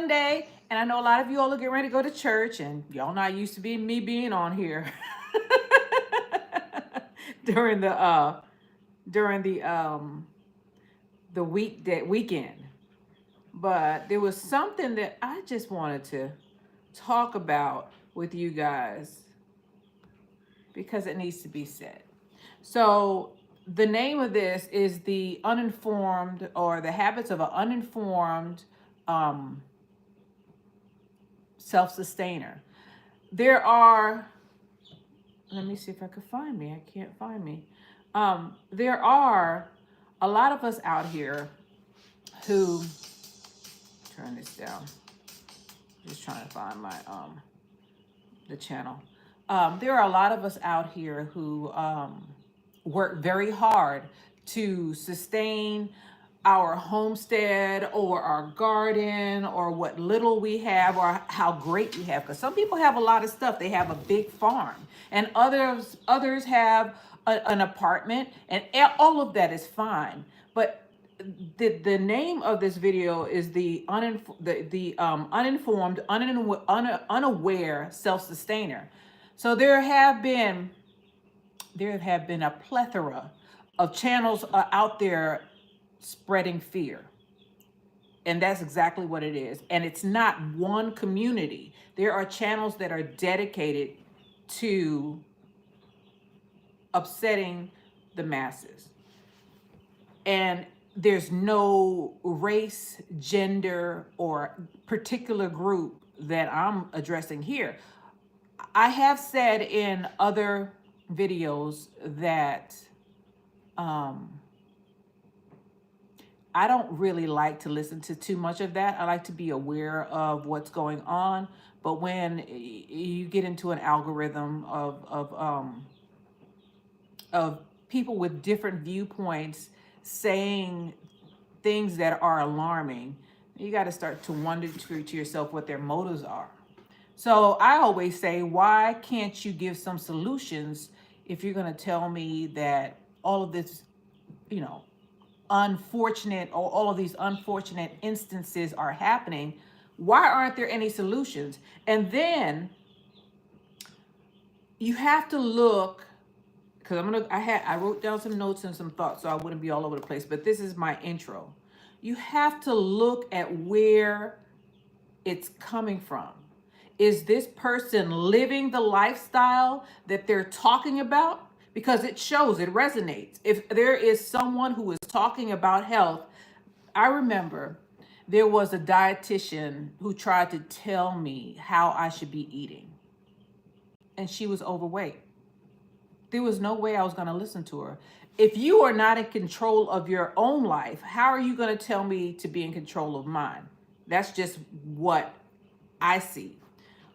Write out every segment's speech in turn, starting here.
Sunday, and I know a lot of you all are getting ready to go to church, and y'all not used to being on here during the weekend. But there was something that I just wanted to talk about with you guys because it needs to be said. So the name of this is the uninformed, or the habits of an uninformed um, self-sustainer. There are, let me see if I could find me. I can't find me. There are a lot of us out here who, turn this down. Just trying to find my the channel. There are a lot of us out here who work very hard to sustain our homestead or our garden or what little we have or how great we have, because some people have a lot of stuff. They have a big farm, and others have an apartment, and all of that is fine. But the name of this video is the uninformed, unaware self-sustainer. So there have been a plethora of channels out there spreading fear. And that's exactly what it is. And it's not one community. There are channels that are dedicated to upsetting the masses. And there's no race, gender, or particular group that I'm addressing here. I have said in other videos that I don't really like to listen to too much of that. I like to be aware of what's going on. But when you get into an algorithm of people with different viewpoints saying things that are alarming, you got to start to wonder to yourself what their motives are. So I always say, why can't you give some solutions if you're going to tell me that all of this, unfortunate, or all of these unfortunate instances are happening? Why aren't there any solutions? And then you have to look, because I wrote down some notes and some thoughts so I wouldn't be all over the place, but this is my intro. You have to look at where it's coming from. Is this person living the lifestyle that they're talking about? Because it shows, it resonates. If there is someone who is talking about health, I remember there was a dietitian who tried to tell me how I should be eating, and she was overweight. There was no way I was going to listen to her. If you are not in control of your own life, how are you going to tell me to be in control of mine? That's just what I see.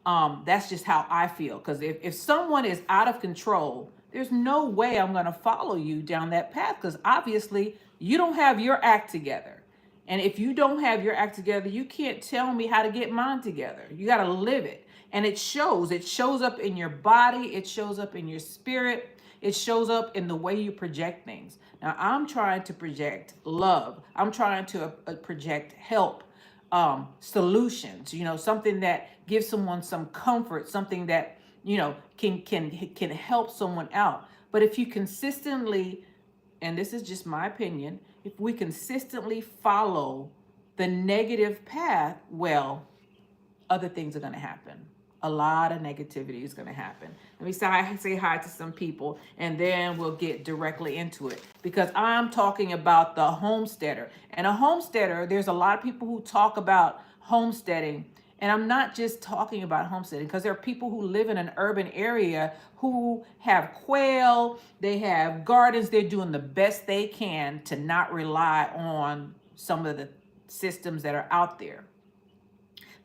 That's just how I feel. Because if someone is out of control, there's no way I'm going to follow you down that path, because obviously you don't have your act together. And if you don't have your act together, you can't tell me how to get mine together. You got to live it. And it shows. It shows up in your body. It shows up in your spirit. It shows up in the way you project things. Now, I'm trying to project love. I'm trying to project help, solutions, something that gives someone some comfort, something that, can help someone out. But if you consistently, and this is just my opinion, if we consistently follow the negative path, well, other things are going to happen. A lot of negativity is going to happen. Let me say hi to some people, and then we'll get directly into it, because I'm talking about the homesteader. And a homesteader, there's a lot of people who talk about homesteading, and I'm not just talking about homesteading, because there are people who live in an urban area who have quail, they have gardens, they're doing the best they can to not rely on some of the systems that are out there.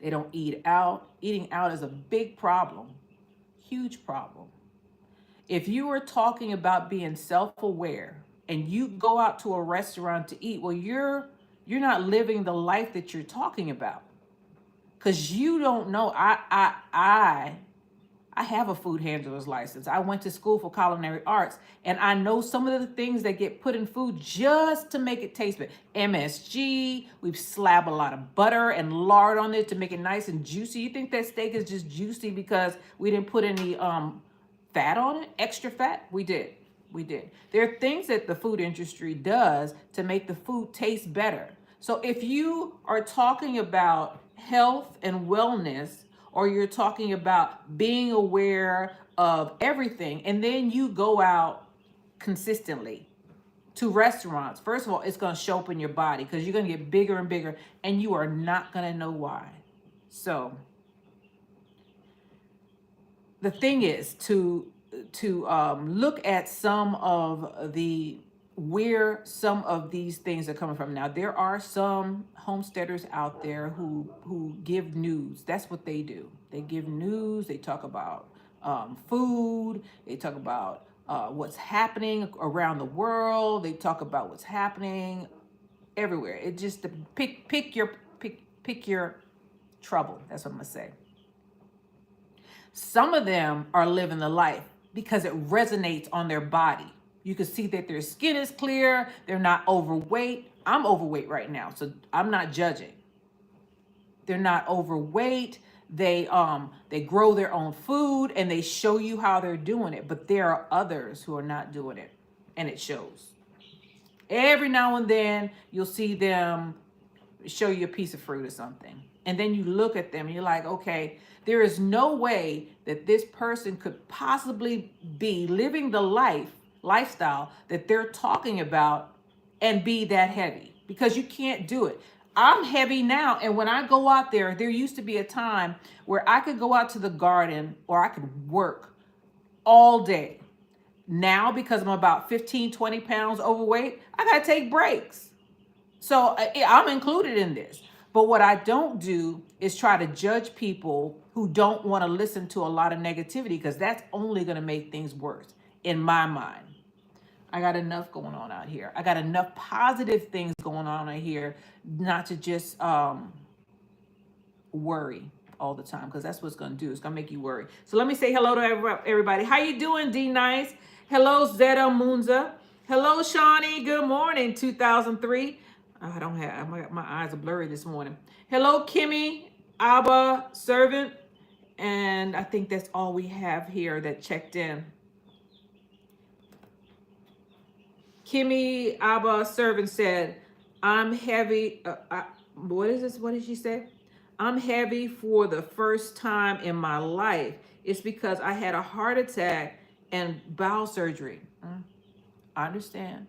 They don't eat out. Eating out is a big problem, huge problem. If you are talking about being self-aware and you go out to a restaurant to eat, well, you're not living the life that you're talking about, because you don't know. I I have a food handler's license. I went to school for culinary arts, and I know some of the things that get put in food just to make it taste better. MSG, we slab a lot of butter and lard on it to make it nice and juicy. You think that steak is just juicy because we didn't put any fat on it, extra fat? We did. We did. There are things that the food industry does to make the food taste better. So if you are talking about health and wellness, or you're talking about being aware of everything, and then you go out consistently to restaurants, first of all, it's going to show up in your body because you're going to get bigger and bigger, and you are not going to know why. So the thing is to look at some of the where some of these things are coming from. Now, there are some homesteaders out there who give news. That's what they do. They give news. They talk about food. They talk about what's happening around the world. They talk about what's happening everywhere. It just pick your trouble. That's what I'm gonna say. Some of them are living the life because it resonates on their body. You can see that their skin is clear. They're not overweight. I'm overweight right now, so I'm not judging. They're not overweight. They grow their own food and they show you how they're doing it. But there are others who are not doing it, and it shows. Every now and then you'll see them show you a piece of fruit or something. And then you look at them and you're like, okay, there is no way that this person could possibly be living the lifestyle that they're talking about and be that heavy, because you can't do it. I'm heavy now, and when I go out there used to be a time where I could go out to the garden or I could work all day. Now, because I'm about 15, 20 pounds overweight, I gotta take breaks. So I'm included in this. But what I don't do is try to judge people who don't want to listen to a lot of negativity, because that's only going to make things worse in my mind. I got enough going on out here. I got enough positive things going on out here not to just worry all the time, because that's what's going to do. It's going to make you worry. So let me say hello to everybody. How you doing, D Nice? Hello, Zeta Munza. Hello, Shawnee. Good morning, 2003. I don't have, my eyes are blurry this morning. Hello, Kimmy, Abba, Servant. And I think that's all we have here that checked in. Kimmy, Abba, Servant said, I'm heavy. What is this? What did she say? I'm heavy for the first time in my life. It's because I had a heart attack and bowel surgery. I understand.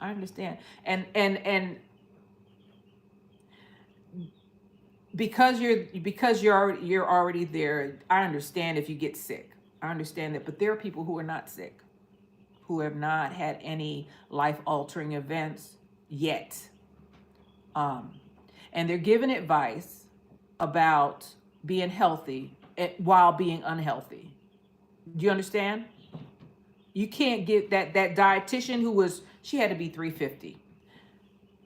I understand. And because you're already there, I understand if you get sick. I understand that, but there are people who are not sick, who have not had any life-altering events yet. And they're given advice about being healthy while being unhealthy. Do you understand? You can't get that dietitian she had to be 350,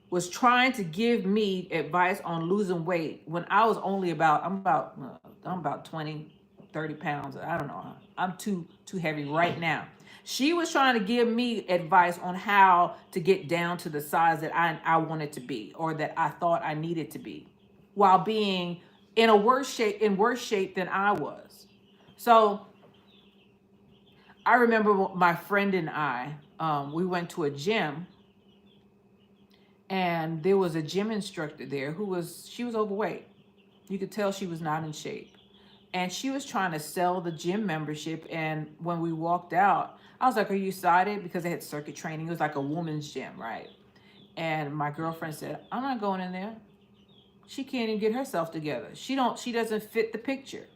was trying to give me advice on losing weight when I was only I'm about 20, 30 pounds. I don't know. I'm too heavy right now. She was trying to give me advice on how to get down to the size that I wanted to be, or that I thought I needed to be, while being in worse shape than I was. So I remember my friend and I, we went to a gym, and there was a gym instructor there she was overweight. You could tell she was not in shape. And she was trying to sell the gym membership. And when we walked out, I was like, are you excited? Because they had circuit training. It was like a woman's gym, right? And my girlfriend said, I'm not going in there. She can't even get herself together. She doesn't fit the picture.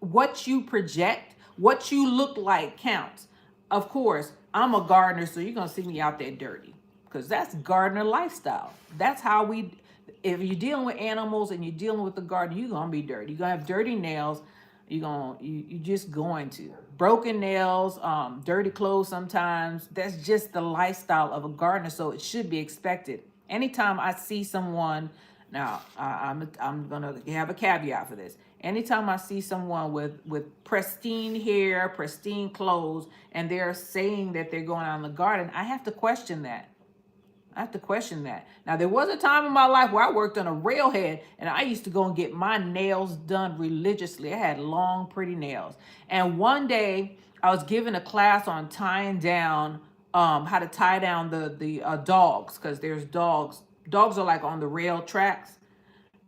What you project, what you look like counts. Of course, I'm a gardener, so you're going to see me out there dirty, because that's gardener lifestyle. That's how if you're dealing with animals and you're dealing with the garden, you're going to be dirty. You're going to have dirty nails. You're just going to. Broken nails, dirty clothes sometimes. That's just the lifestyle of a gardener, so it should be expected. Anytime I see someone Now, I'm gonna have a caveat for this. Anytime I see someone with pristine hair, pristine clothes, and they're saying that they're going out in the garden, I have to question that. I have to question that. Now, there was a time in my life where I worked on a railhead and I used to go and get my nails done religiously. I had long, pretty nails. And one day I was given a class on tying down, how to tie down the dogs, because there's dogs. Dogs are like on the rail tracks,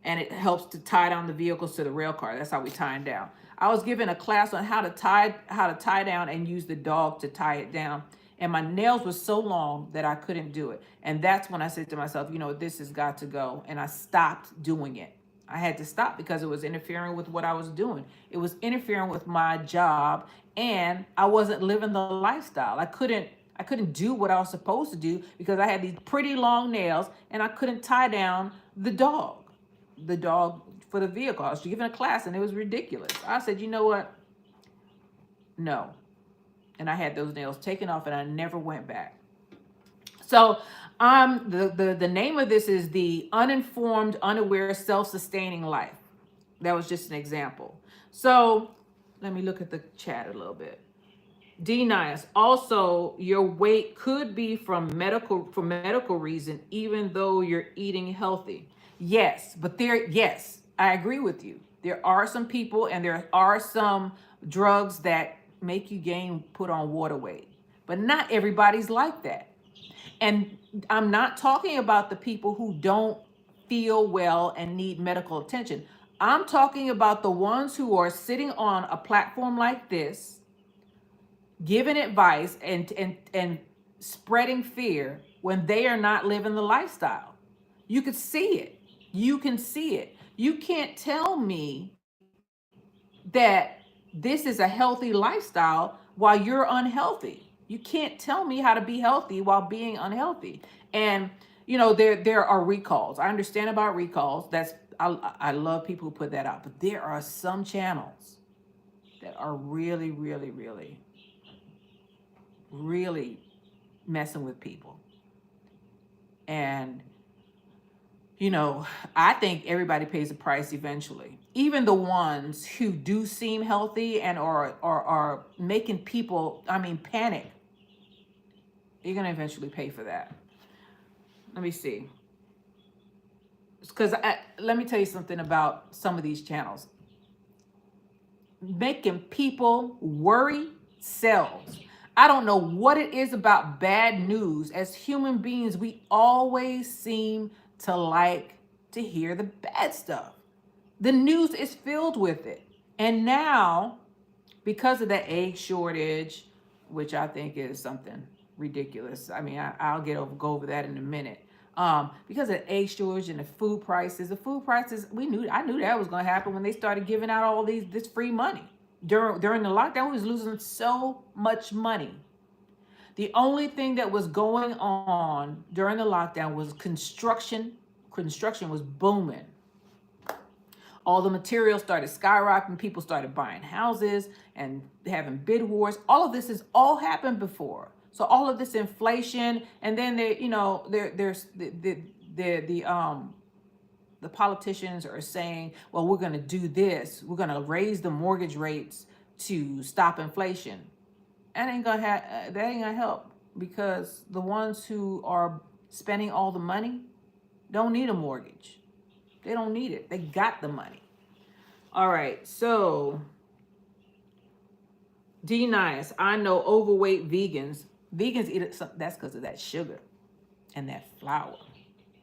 and it helps to tie down the vehicles to the rail car. That's how we tie them down. I was given a class on how to tie down and use the dog to tie it down. And my nails were so long that I couldn't do it. And that's when I said to myself, this has got to go. And I stopped doing it. I had to stop because it was interfering with what I was doing. It was interfering with my job, and I wasn't living the lifestyle. I couldn't do what I was supposed to do because I had these pretty long nails and I couldn't tie down the dog for the vehicle. I was given a class and it was ridiculous. I said, you know what? No. And I had those nails taken off and I never went back. So the name of this is the Uninformed, Unaware, Self-Sustaining Life. That was just an example. So let me look at the chat a little bit. D Nice. Also, your weight could be for medical reason, even though you're eating healthy. Yes, yes, I agree with you. There are some people and there are some drugs that make you put on water weight, but not everybody's like that. And I'm not talking about the people who don't feel well and need medical attention. I'm talking about the ones who are sitting on a platform like this, giving advice and spreading fear when they are not living the lifestyle. You could see it. You can see it. You can't tell me that this is a healthy lifestyle while you're unhealthy. You can't tell me how to be healthy while being unhealthy. And there are recalls. I understand about recalls. I love people who put that out, but there are some channels that are really, really, really, really messing with people. And I think everybody pays a price eventually. Even the ones who do seem healthy and are making people, panic. You're gonna eventually pay for that. Let me see. Because let me tell you something about some of these channels. Making people worry sells. I don't know what it is about bad news. As human beings, we always seem to like to hear the bad stuff. The news is filled with it. And now, because of the egg shortage, which I think is something ridiculous. I'll go over that in a minute. Because of the egg shortage and the food prices, I knew that was going to happen when they started giving out all this free money. During the lockdown, we was losing so much money. The only thing that was going on during the lockdown was construction. Construction was booming. All the materials started skyrocketing. People started buying houses and having bid wars. All of this has all happened before. So all of this inflation, and then there's the politicians are saying, well, we're going to do this. We're going to raise the mortgage rates to stop inflation. That ain't gonna help, because the ones who are spending all the money don't need a mortgage. They don't need it. They got the money. All right. So D Nice, I know overweight vegans. Vegans eat it. That's because of that sugar and that flour.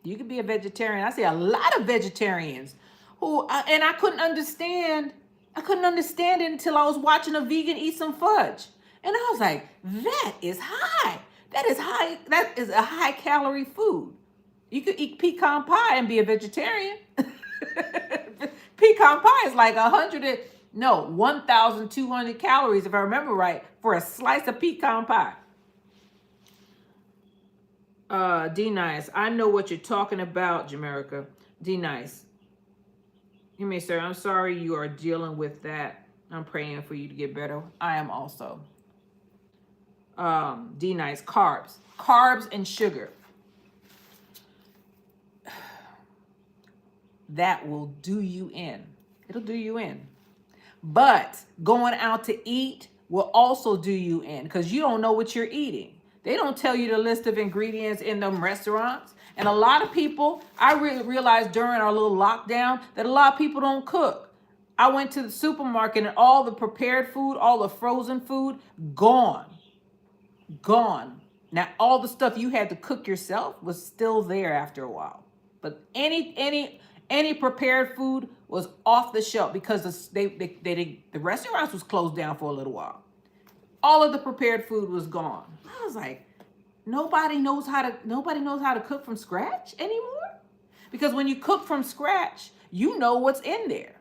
You can be a vegetarian. I see a lot of vegetarians and I couldn't understand. I couldn't understand it until I was watching a vegan eat some fudge. And I was like, that is high. That is high. That is a high calorie food. You could eat pecan pie and be a vegetarian. Pecan pie is like 1,200 calories, if I remember right, for a slice of pecan pie. D Nice, I know what you're talking about, Jamerica. D Nice, you may say, I'm sorry you are dealing with that. I'm praying for you to get better. I am also. D Nice, carbs and sugar. that will do you in. It'll do you in. But going out to eat will also do you in because you don't know what you're eating. They don't tell you the list of ingredients in them restaurants. And a lot of people, I realized during our little lockdown that a lot of people don't cook. I went to the supermarket and all the prepared food, all the frozen food, gone. Gone. Now, all the stuff you had to cook yourself was still there after a while. But any prepared food was off the shelf because the restaurants was closed down for a little while. All of the prepared food was gone. I was like, nobody knows how to cook from scratch anymore. Because when you cook from scratch, you know what's in there.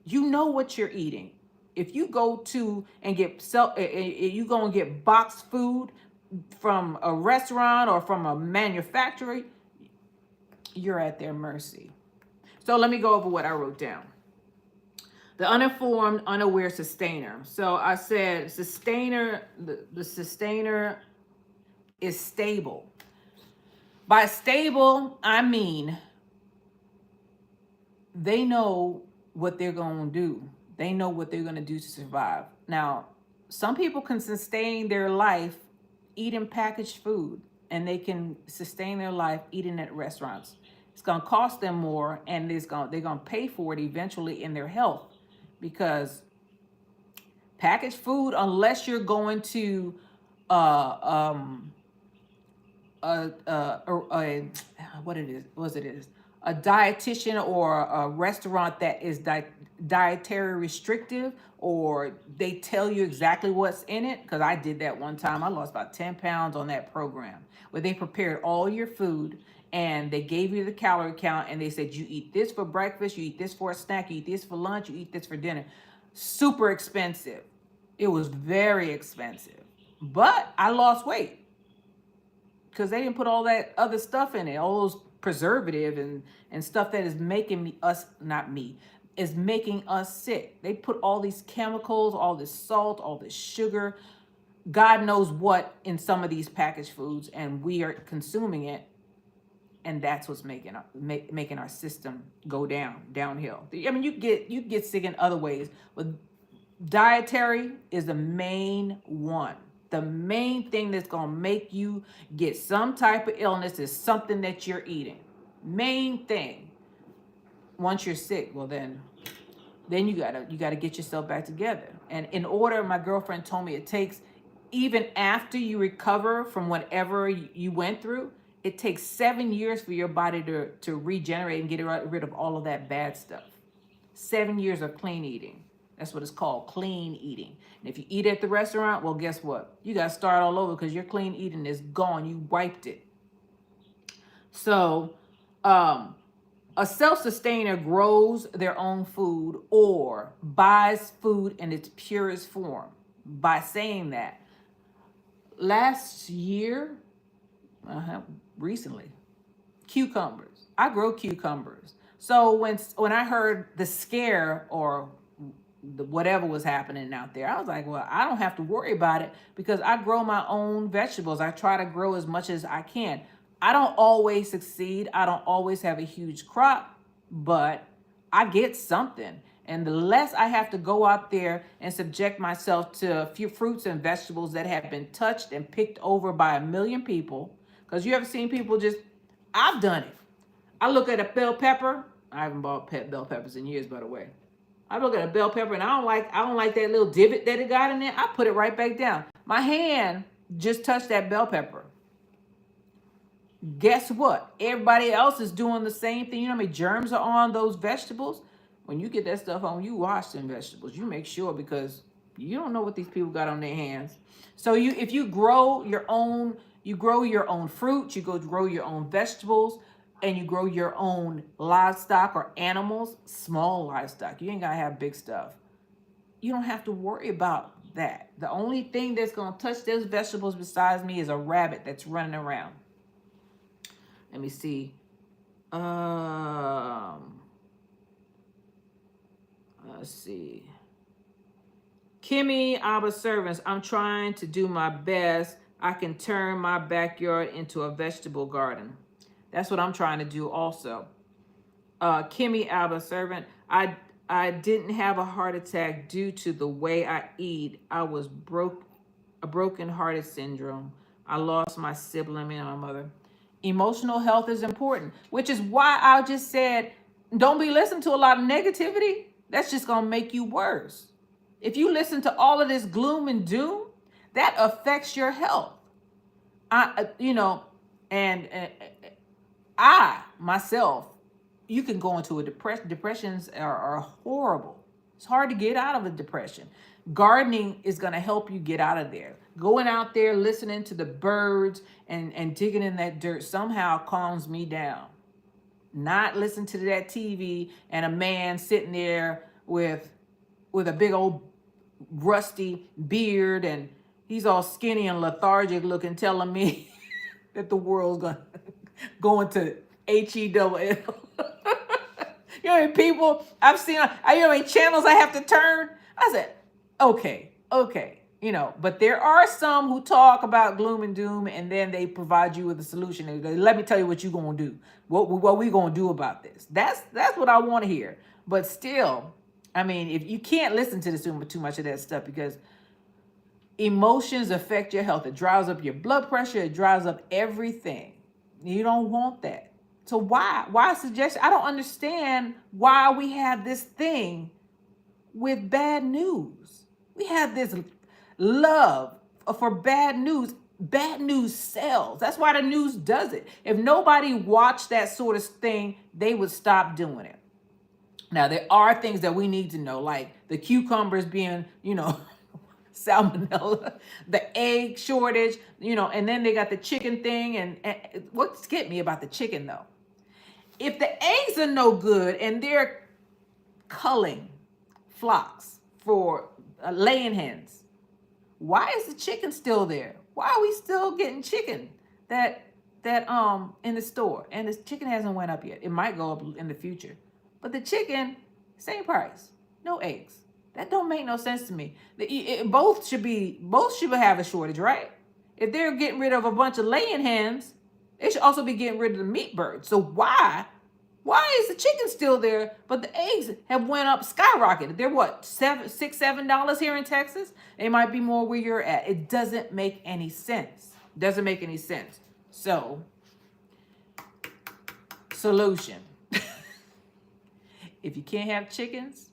You know what you're eating. If you go to and you go and get boxed food from a restaurant or from a manufacturer, you're at their mercy. So let me go over what I wrote down. The uninformed, unaware sustainer. So I said sustainer, the sustainer is stable. By stable, I mean they know what they're going to do. They know what they're going to do to survive. Now, some people can sustain their life eating packaged food, and they can sustain their life eating at restaurants. It's going to cost them more, and they're going to pay for it eventually in their health, because packaged food, unless you're going to a dietitian or a restaurant that is dietary restrictive, or they tell you exactly what's in it. Because I did that one time. I lost about 10 pounds on that program where they prepared all your food and they gave you the calorie count, and they said you eat this for breakfast, you eat this for a snack, you eat this for lunch, you eat this for dinner. Super expensive. It was very expensive, but I lost weight because they didn't put all that other stuff in it, all those preservative and stuff that is making is making us sick. They put all these chemicals, all this salt, all this sugar, God knows what in some of these packaged foods, and we are consuming it, and that's what's making our system go downhill. I mean, you get sick in other ways, but dietary is the main one. The main thing that's going to make you get some type of illness is something that you're eating. Main thing. Once you're sick, well then you gotta get yourself back together. And in order, my girlfriend told me it takes, even after you recover from whatever you went through, it takes 7 years for your body to regenerate and get rid of all of that bad stuff. 7 years of clean eating. That's what it's called, clean eating. And if you eat at the restaurant, well, guess what? You got to start all over because your clean eating is gone. You wiped it. So a self-sustainer grows their own food or buys food in its purest form. By saying that, last year, recently, cucumbers. I grow cucumbers. So when I heard the scare or whatever was happening out there, I was like, well, I don't have to worry about it because I grow my own vegetables. I try to grow as much as I can. I don't always succeed. I don't always have a huge crop, but I get something. And the less I have to go out there and subject myself to a few fruits and vegetables that have been touched and picked over by a million people. Because you ever seen people I've done it. I look at a bell pepper. I haven't bought bell peppers in years, by the way. I look at a bell pepper and I don't like that little divot that it got in there. I put it right back down. My hand just touched that bell pepper. Guess what? Everybody else is doing the same thing. You know how many germs are on those vegetables? When you get that stuff home, you wash them vegetables. You make sure, because you don't know what these people got on their hands. So if you grow your own fruit, you go grow your own vegetables, and you grow your own livestock or animals, small livestock. You ain't gotta have big stuff. You don't have to worry about that. The only thing that's gonna touch those vegetables besides me is a rabbit that's running around. Let me see. Let's see. Kimmy, Abba servants, I'm trying to do my best. I can turn my backyard into a vegetable garden. That's what I'm trying to do also. Kimmy Alba servant. I didn't have a heart attack due to the way I eat. I was a broken hearted syndrome. I lost my sibling and my mother. Emotional health is important, which is why I just said, don't be listening to a lot of negativity. That's just gonna make you worse. If you listen to all of this gloom and doom, that affects your health. You know, and I myself, you can go into a depression. Depressions are horrible. It's hard to get out of a depression. Gardening is going to help you get out of there. Going out there, listening to the birds and digging in that dirt somehow calms me down. Not listen to that TV and a man sitting there with a big old rusty beard and he's all skinny and lethargic looking, telling me that the world's going to HEWL. You know how many people I've seen, you know how many channels I have to turn? I said, okay. You know, but there are some who talk about gloom and doom and then they provide you with a solution. They let me tell you what you're going to do. What we going to do about this. That's what I want to hear. But still, I mean, if you can't listen to this too much of that stuff, because emotions affect your health. It drives up your blood pressure. It drives up everything. You don't want that. So why suggest? I don't understand why we have this thing with bad news. We have this love for bad news. Bad news sells. That's why the news does it. If nobody watched that sort of thing, they would stop doing it. Now, there are things that we need to know, like the cucumbers being, you know, salmonella, the egg shortage, you know, and then they got the chicken thing. And what's getting me about the chicken, though? If the eggs are no good and they're culling flocks for laying hens, why is the chicken still there? Why are we still getting chicken that in the store? And the chicken hasn't went up yet. It might go up in the future. But the chicken, same price, no eggs. That don't make no sense to me. Both should have a shortage, right? If they're getting rid of a bunch of laying hens, they should also be getting rid of the meat birds. So why is the chicken still there, but the eggs have went up, skyrocketed? They're what, $6-7 here in Texas? It might be more where you're at. It doesn't make any sense. Doesn't make any sense. So, solution. If you can't have chickens,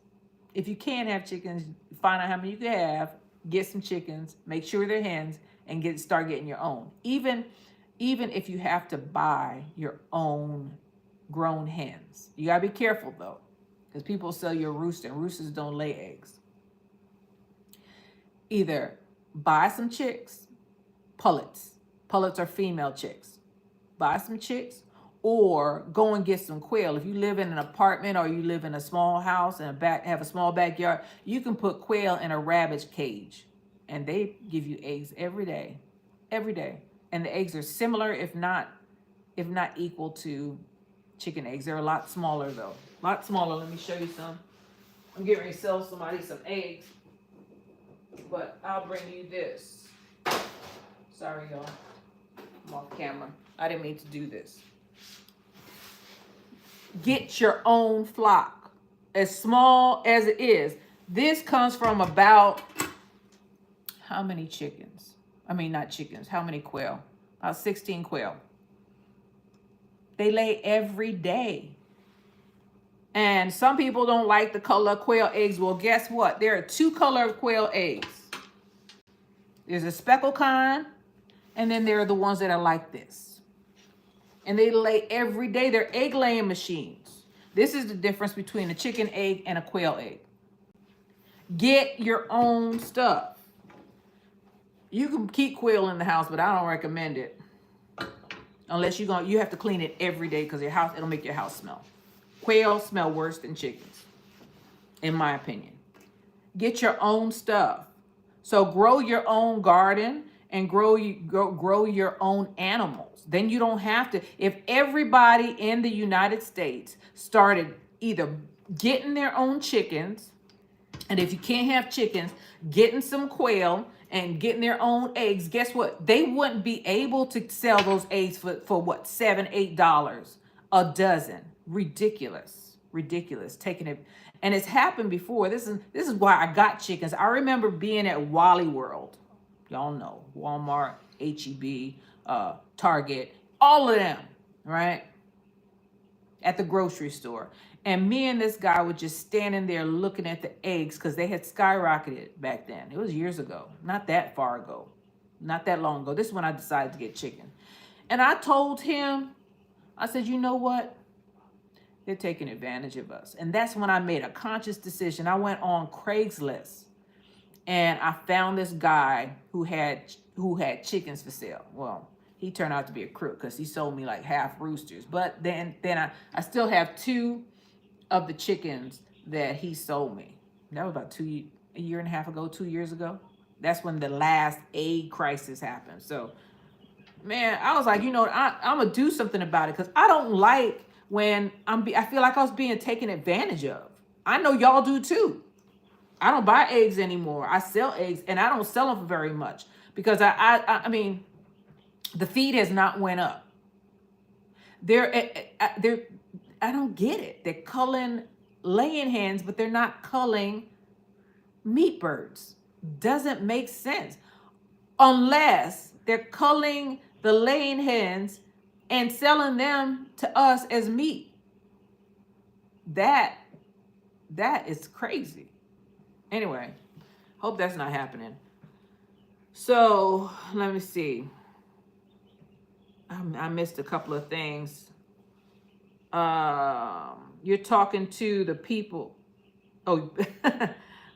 find out how many you can have, get some chickens, make sure they're hens, and start getting your own. Even if you have to buy your own grown hens. You gotta be careful though, because people sell you a rooster, and roosters don't lay eggs. Either buy some chicks, pullets. Pullets are female chicks. Buy some chicks, or go and get some quail. If you live in an apartment or you live in a small house and have a small backyard, you can put quail in a rabbit cage, and they give you eggs every day. And the eggs are similar, if not equal to chicken eggs. They're a lot smaller though. A lot smaller. Let me show you some. I'm getting ready to sell somebody some eggs, but I'll bring you this. Sorry, y'all. I'm off camera. I didn't mean to do this. Get your own flock, as small as it is. This comes from about how many chickens? I mean, not chickens. How many quail? About 16 quail. They lay every day. And some people don't like the color of quail eggs. Well, guess what? There are two color of quail eggs. There's a speckled kind, and then there are the ones that are like this. And they lay every day. They're egg laying machines. This is the difference between a chicken egg and a quail egg. Get your own stuff. You can keep quail in the house, but I don't recommend it. Unless you have to clean it every day, because it'll make your house smell. Quail smell worse than chickens, in my opinion. Get your own stuff. So grow your own garden and grow your own animals. Then you don't have to. If everybody in the United States started either getting their own chickens, and if you can't have chickens, getting some quail and getting their own eggs, guess what? They wouldn't be able to sell those eggs for what, $7-8 a dozen. Ridiculous taking it. And it's happened before. This is why I got chickens. I remember being at Wally World. Y'all know Walmart, HEB, Target, all of them, right? At the grocery store. And me and this guy were just standing there looking at the eggs because they had skyrocketed back then. It was years ago, not that far ago, not that long ago. This is when I decided to get chicken. And I told him, I said, you know what? They're taking advantage of us. And that's when I made a conscious decision. I went on Craigslist and I found this guy who had chickens for sale. Well, he turned out to be a crook because he sold me like half roosters. But then I still have 2 of the chickens that he sold me. That was about a year and a half ago, 2 years ago. That's when the last egg crisis happened. So, man, I was like, you know, I'm gonna do something about it because I don't like when I feel like I was being taken advantage of. I know y'all do too. I don't buy eggs anymore. I sell eggs, and I don't sell them for very much because I mean, the feed has not went up. I don't get it. They're culling laying hens, but they're not culling meat birds. Doesn't make sense unless they're culling the laying hens and selling them to us as meat. That is crazy. Anyway, hope that's not happening. So let me see. I missed a couple of things. You're talking to the people. Oh,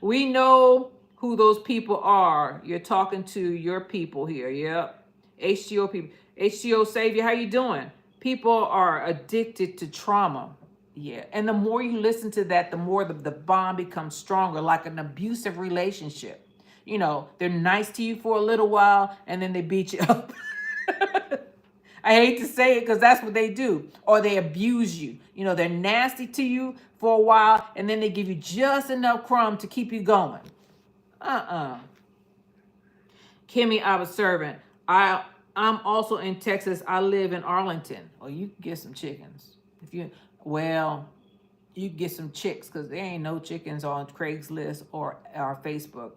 we know who those people are. You're talking to your people here. Yep. HTO people. HTO Savior, how you doing? People are addicted to trauma. Yeah. And the more you listen to that, the more the bond becomes stronger, like an abusive relationship. You know, they're nice to you for a little while and then they beat you up. I hate to say it because that's what they do. Or they abuse you. You know, they're nasty to you for a while and then they give you just enough crumb to keep you going. Kimmy, I was servant. I'm also in Texas. I live in Arlington. Oh, you can get some chickens. You can get some chicks because there ain't no chickens on Craigslist or Facebook.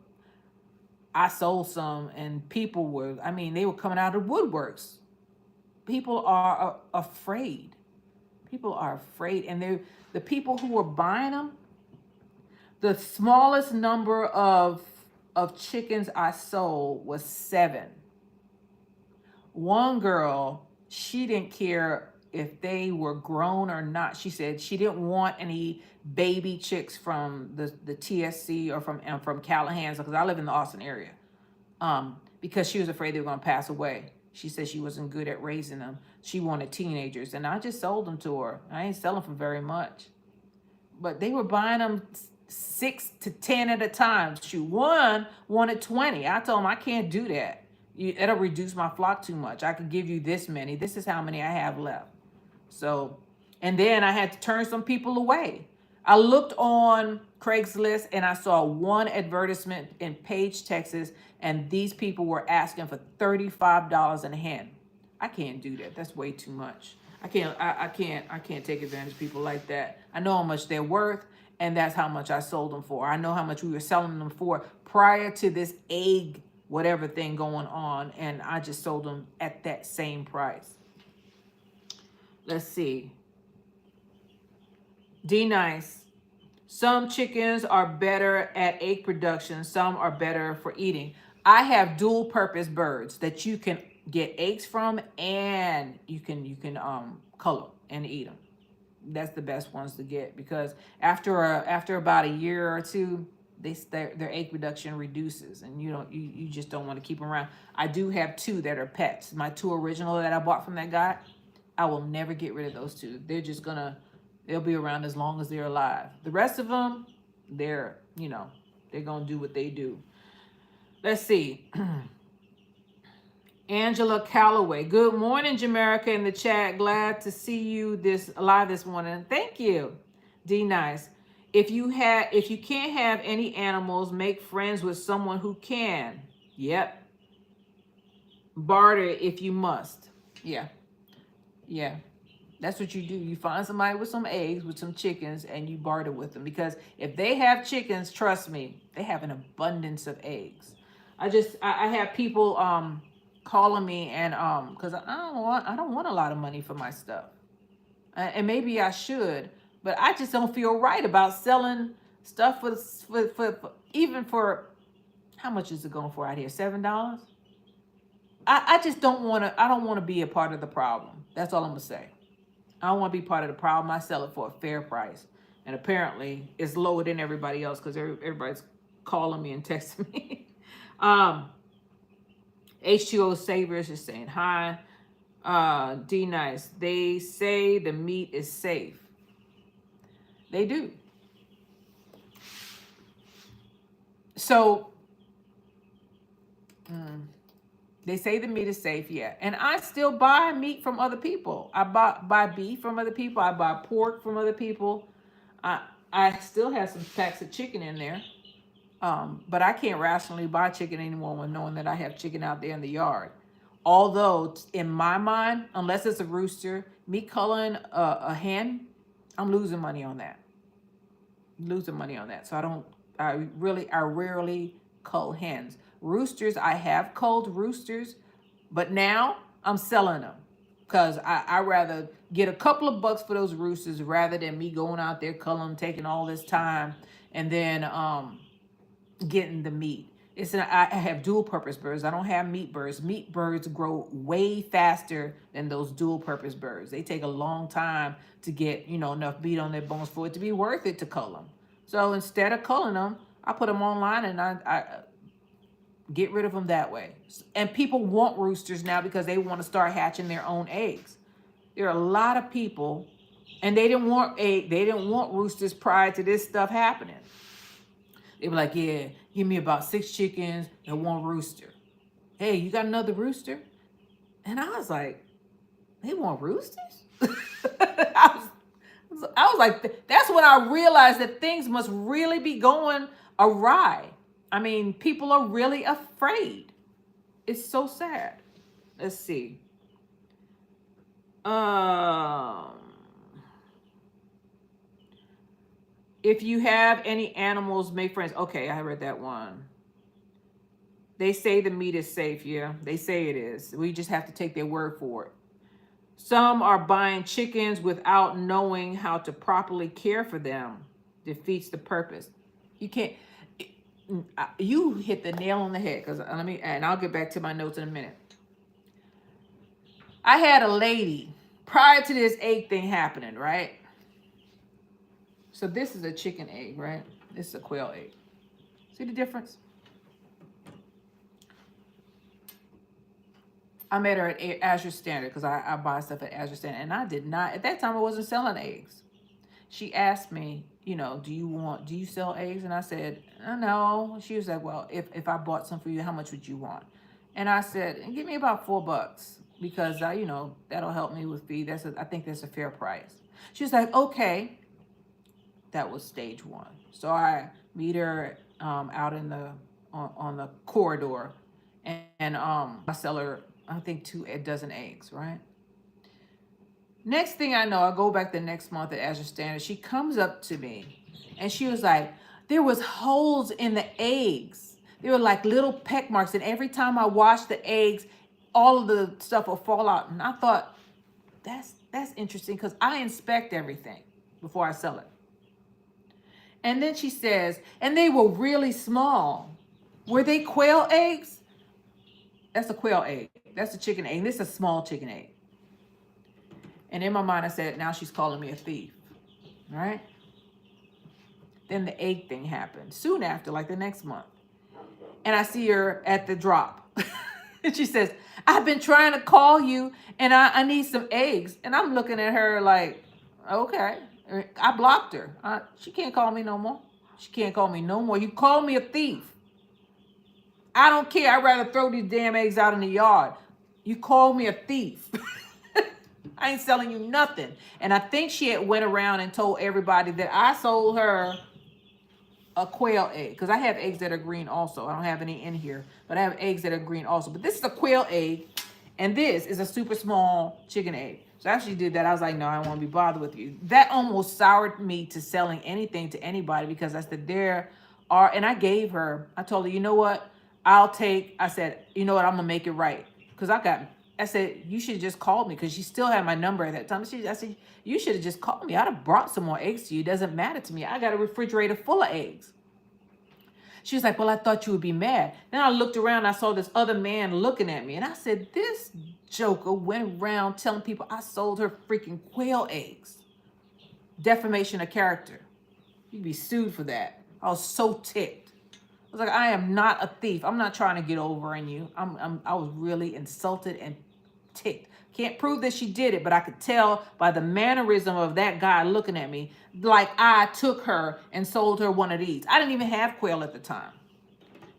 I sold some and people were, they were coming out of woodworks. People are afraid. People are afraid. And the people who were buying them, the smallest number of chickens I sold was 7. One girl, she didn't care if they were grown or not. She said she didn't want any baby chicks from the TSC or from Callahan's because I live in the Austin area. Because she was afraid they were going to pass away. She said she wasn't good at raising them. She wanted teenagers, and I just sold them to her. I ain't selling for very much. But they were buying them 6 to 10 at a time. Shoot, one wanted 20. I told them I can't do that. It'll reduce my flock too much. I could give you this many. This is how many I have left. So, and then I had to turn some people away. I looked on Craigslist and I saw one advertisement in Page, Texas, and these people were asking for $35 a hen. I can't do that. That's way too much. I can't take advantage of people like that. I know how much they're worth, and that's how much I sold them for. I know how much we were selling them for prior to this egg whatever thing going on, and I just sold them at that same price. Let's see. D Nice. Some chickens are better at egg production. Some are better for eating. I have dual purpose birds that you can get eggs from, and you can color and eat them. That's the best ones to get because after about a year or two, their egg production reduces, and you just don't want to keep them around. I do have 2 that are pets. My 2 original that I bought from that guy, I will never get rid of those 2. They'll be around as long as they're alive. The rest of them, they're gonna do what they do. Let's see. Angela Calloway. Good morning, Jamerica in the chat. Glad to see you live this morning. Thank you. D Nice. If you can't have any animals, make friends with someone who can. Yep. Barter if you must. Yeah. That's what you do. You find somebody with some eggs, with some chickens, and you barter with them. Because if they have chickens, trust me, they have an abundance of eggs. I have people calling me, and because I don't want a lot of money for my stuff, and maybe I should, but I just don't feel right about selling stuff for even for, how much is it going for out here? $7. I just don't want to. I don't want to be a part of the problem. That's all I'm gonna say. I don't want to be part of the problem. I sell it for a fair price. And apparently it's lower than everybody else because everybody's calling me and texting me. H2O Savers is saying hi. D Nice. They say the meat is safe. They do. So they say the meat is safe, yeah. And I still buy meat from other people. I buy beef from other people. I buy pork from other people. I still have some packs of chicken in there. But I can't rationally buy chicken anymore when knowing that I have chicken out there in the yard. Although in my mind, unless it's a rooster, me culling a hen, I'm losing money on that. So I rarely cull hens. Roosters, I have culled roosters, but now I'm selling them because I rather get a couple of bucks for those roosters rather than me going out there culling them, taking all this time, and then getting the meat. I have dual purpose birds. I don't have meat birds. Meat birds grow way faster than those dual purpose birds. They take a long time to get, enough meat on their bones for it to be worth it to cull them. So instead of culling them, I put them online and I get rid of them that way. And people want roosters now because they want to start hatching their own eggs. There are a lot of people, and they didn't want roosters prior to this stuff happening. They were like, yeah, give me about 6 chickens and 1 rooster. Hey, you got another rooster? And I was like, they want roosters? I was like, that's when I realized that things must really be going awry. I mean, people are really afraid. It's so sad. Let's see. If you have any animals, make friends. Okay, I read that one. They say the meat is safe. Yeah, they say it is. We just have to take their word for it. Some are buying chickens without knowing how to properly care for them. Defeats the purpose. You can't. You hit the nail on the head. And I'll get back to my notes in a minute. I had a lady prior to this egg thing happening, right? So this is a chicken egg, right? This is a quail egg. See the difference? I met her at Azure Standard because I buy stuff at Azure Standard. And I did not, at that time I wasn't selling eggs. She asked me, do you sell eggs? And I said, no. She was like, well, if I bought some for you, how much would you want? And I said, give me about $4 because that'll help me with feed. I think that's a fair price. She was like, okay. That was stage 1. So I meet her out in on the corridor, and I sell her, I think, 2 dozen eggs, right? Next thing I know, I go back the next month at Azure Standard. She comes up to me and she was like, there was holes in the eggs. There were like little peck marks, and every time I wash the eggs, all of the stuff will fall out. And I thought, that's interesting because I inspect everything before I sell it. And then she says, and they were really small. Were they quail eggs? That's a quail egg. That's a chicken egg. This is a small chicken egg. And in my mind, I said, now she's calling me a thief. Right? Then the egg thing happened soon after, like the next month. And I see her at the drop. And she says, I've been trying to call you and I need some eggs. And I'm looking at her like, okay. I blocked her. She can't call me no more. She can't call me no more. You call me a thief. I don't care. I'd rather throw these damn eggs out in the yard. You call me a thief. I ain't selling you nothing. And I think she had went around and told everybody that I sold her a quail egg. Because I have eggs that are green also. I don't have any in here. But I have eggs that are green also. But this is a quail egg. And this is a super small chicken egg. So after she did that, I was like, no, I don't want to be bothered with you. That almost soured me to selling anything to anybody, because I said, there are, and I told her, you know what? I said, you know what? I'm going to make it right. Because I said, you should have just called me, because she still had my number at that time. I said, you should have just called me. I'd have brought some more eggs to you. It doesn't matter to me. I got a refrigerator full of eggs. She was like, well, I thought you would be mad. Then I looked around, I saw this other man looking at me. And I said, this joker went around telling people I sold her freaking quail eggs. Defamation of character. You'd be sued for that. I was so ticked. I was like, I am not a thief. I'm not trying to get over on you. I was really insulted and ticked. Can't prove that she did it, but I could tell by the mannerism of that guy looking at me like I took her and sold her one of these. I didn't even have quail at the time.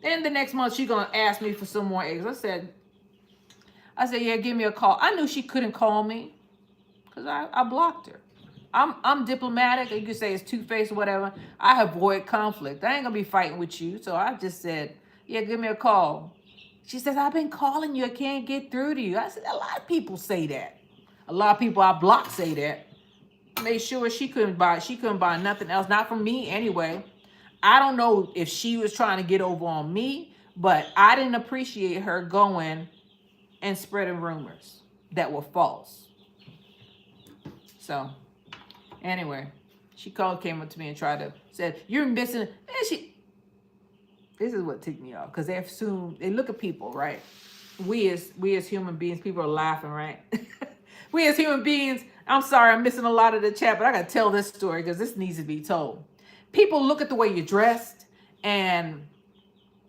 Then the next month, she's going to ask me for some more eggs. I said, yeah, give me a call. I knew she couldn't call me because I blocked her. I'm diplomatic. You could say it's two-faced or whatever. I avoid conflict. I ain't going to be fighting with you. So I just said, yeah, give me a call. She says, I've been calling you. I can't get through to you. I said, a lot of people say that. A lot of people I block say that. Made sure she couldn't buy nothing else. Not from me anyway. I don't know if she was trying to get over on me, but I didn't appreciate her going and spreading rumors that were false. So anyway, she came up to me and said, you're missing. And this is what ticked me off, because they look at people, right? We as human beings, people are laughing, right? We as human beings, I'm sorry, I'm missing a lot of the chat, but I got to tell this story because this needs to be told. People look at the way you're dressed and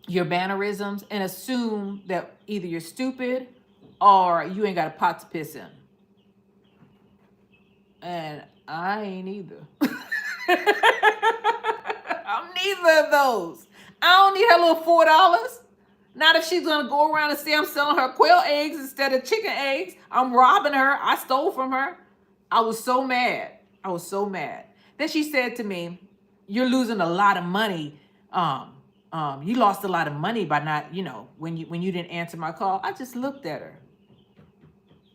your mannerisms and assume that either you're stupid or you ain't got a pot to piss in. And I ain't either. I'm neither of those. I don't need her little $4. Not if she's going to go around and say I'm selling her quail eggs instead of chicken eggs. I'm robbing her. I stole from her. I was so mad. Then she said to me, you're losing a lot of money. You lost a lot of money by not, when you didn't answer my call. I just looked at her.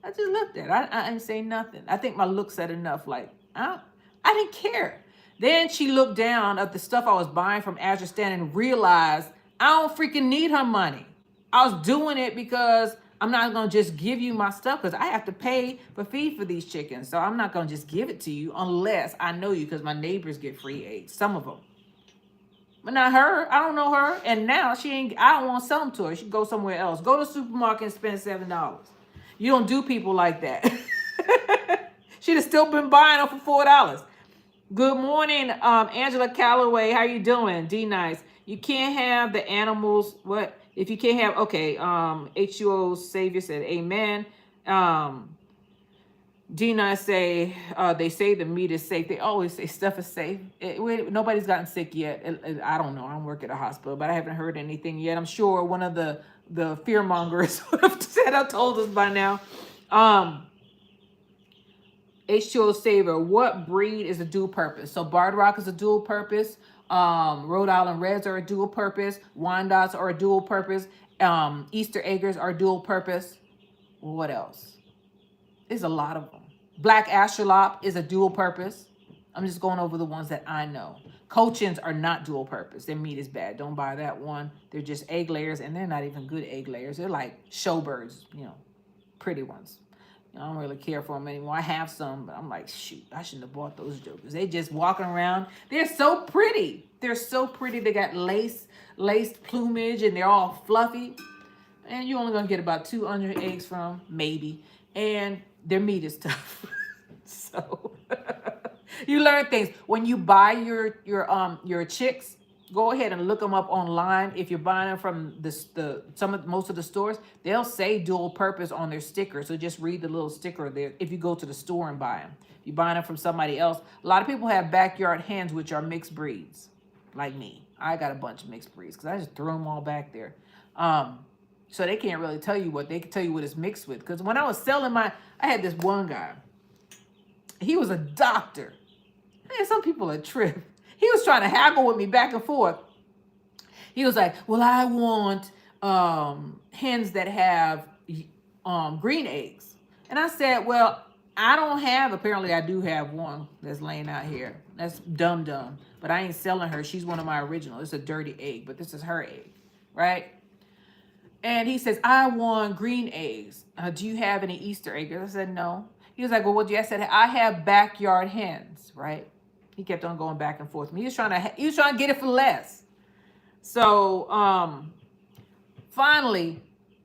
I didn't say nothing. I think my look said enough. Like, I didn't care. Then she looked down at the stuff I was buying from Azure Stand and realized I don't freaking need her money. I was doing it because I'm not going to just give you my stuff, because I have to pay for feed for these chickens. So I'm not going to just give it to you unless I know you, because my neighbors get free eggs, some of them. But not her. I don't know her. And now I don't want to sell them to her. She can go somewhere else. Go to the supermarket and spend $7. You don't do people like that. She'd have still been buying them for $4. Good morning, Angela Calloway. How you doing? D Nice. You can't have the animals. What? If you can't have, okay. H2O Savior said, amen. D Nice say, they say the meat is safe. They always say stuff is safe. Nobody's gotten sick yet. I don't know. I don't work at a hospital, but I haven't heard anything yet. I'm sure one of the fear mongers would have told us by now. H2O Saver, what breed is a dual purpose? So Barred Rock is a dual purpose. Rhode Island Reds are a dual purpose. Wyandottes are a dual purpose. Easter Eggers are dual purpose. What else? There's a lot of them. Black Astrolop is a dual purpose. I'm just going over the ones that I know. Cochins are not dual purpose. Their meat is bad. Don't buy that one. They're just egg layers, and they're not even good egg layers. They're like showbirds, pretty ones. I don't really care for them anymore. I have some, but I'm like, shoot, I shouldn't have bought those jokers. They just walking around. They're so pretty. They got laced plumage, and they're all fluffy. And you're only going to get about 200 eggs from, maybe. And their meat is tough. So you learn things. When you buy your chicks, go ahead and look them up online. If you're buying them from most of the stores, they'll say dual purpose on their sticker. So just read the little sticker there if you go to the store and buy them. If you're buying them from somebody else, a lot of people have backyard hens, which are mixed breeds, like me. I got a bunch of mixed breeds because I just threw them all back there. So they can't really tell you what. They can tell you what it's mixed with. Because when I was selling I had this one guy. He was a doctor. Man, some people are trip. He was trying to haggle with me back and forth. He was like, well, I want hens that have green eggs. And I said, well, I don't have, apparently I do have one that's laying out here. That's dumb. But I ain't selling her. She's one of my original. It's a dirty egg, but this is her egg, right? And he says, I want green eggs. Do you have any Easter eggs? I said, no. He was like, well, what do you? I said, I have backyard hens, right? He kept on going back and forth. He was trying to get it for less. So finally,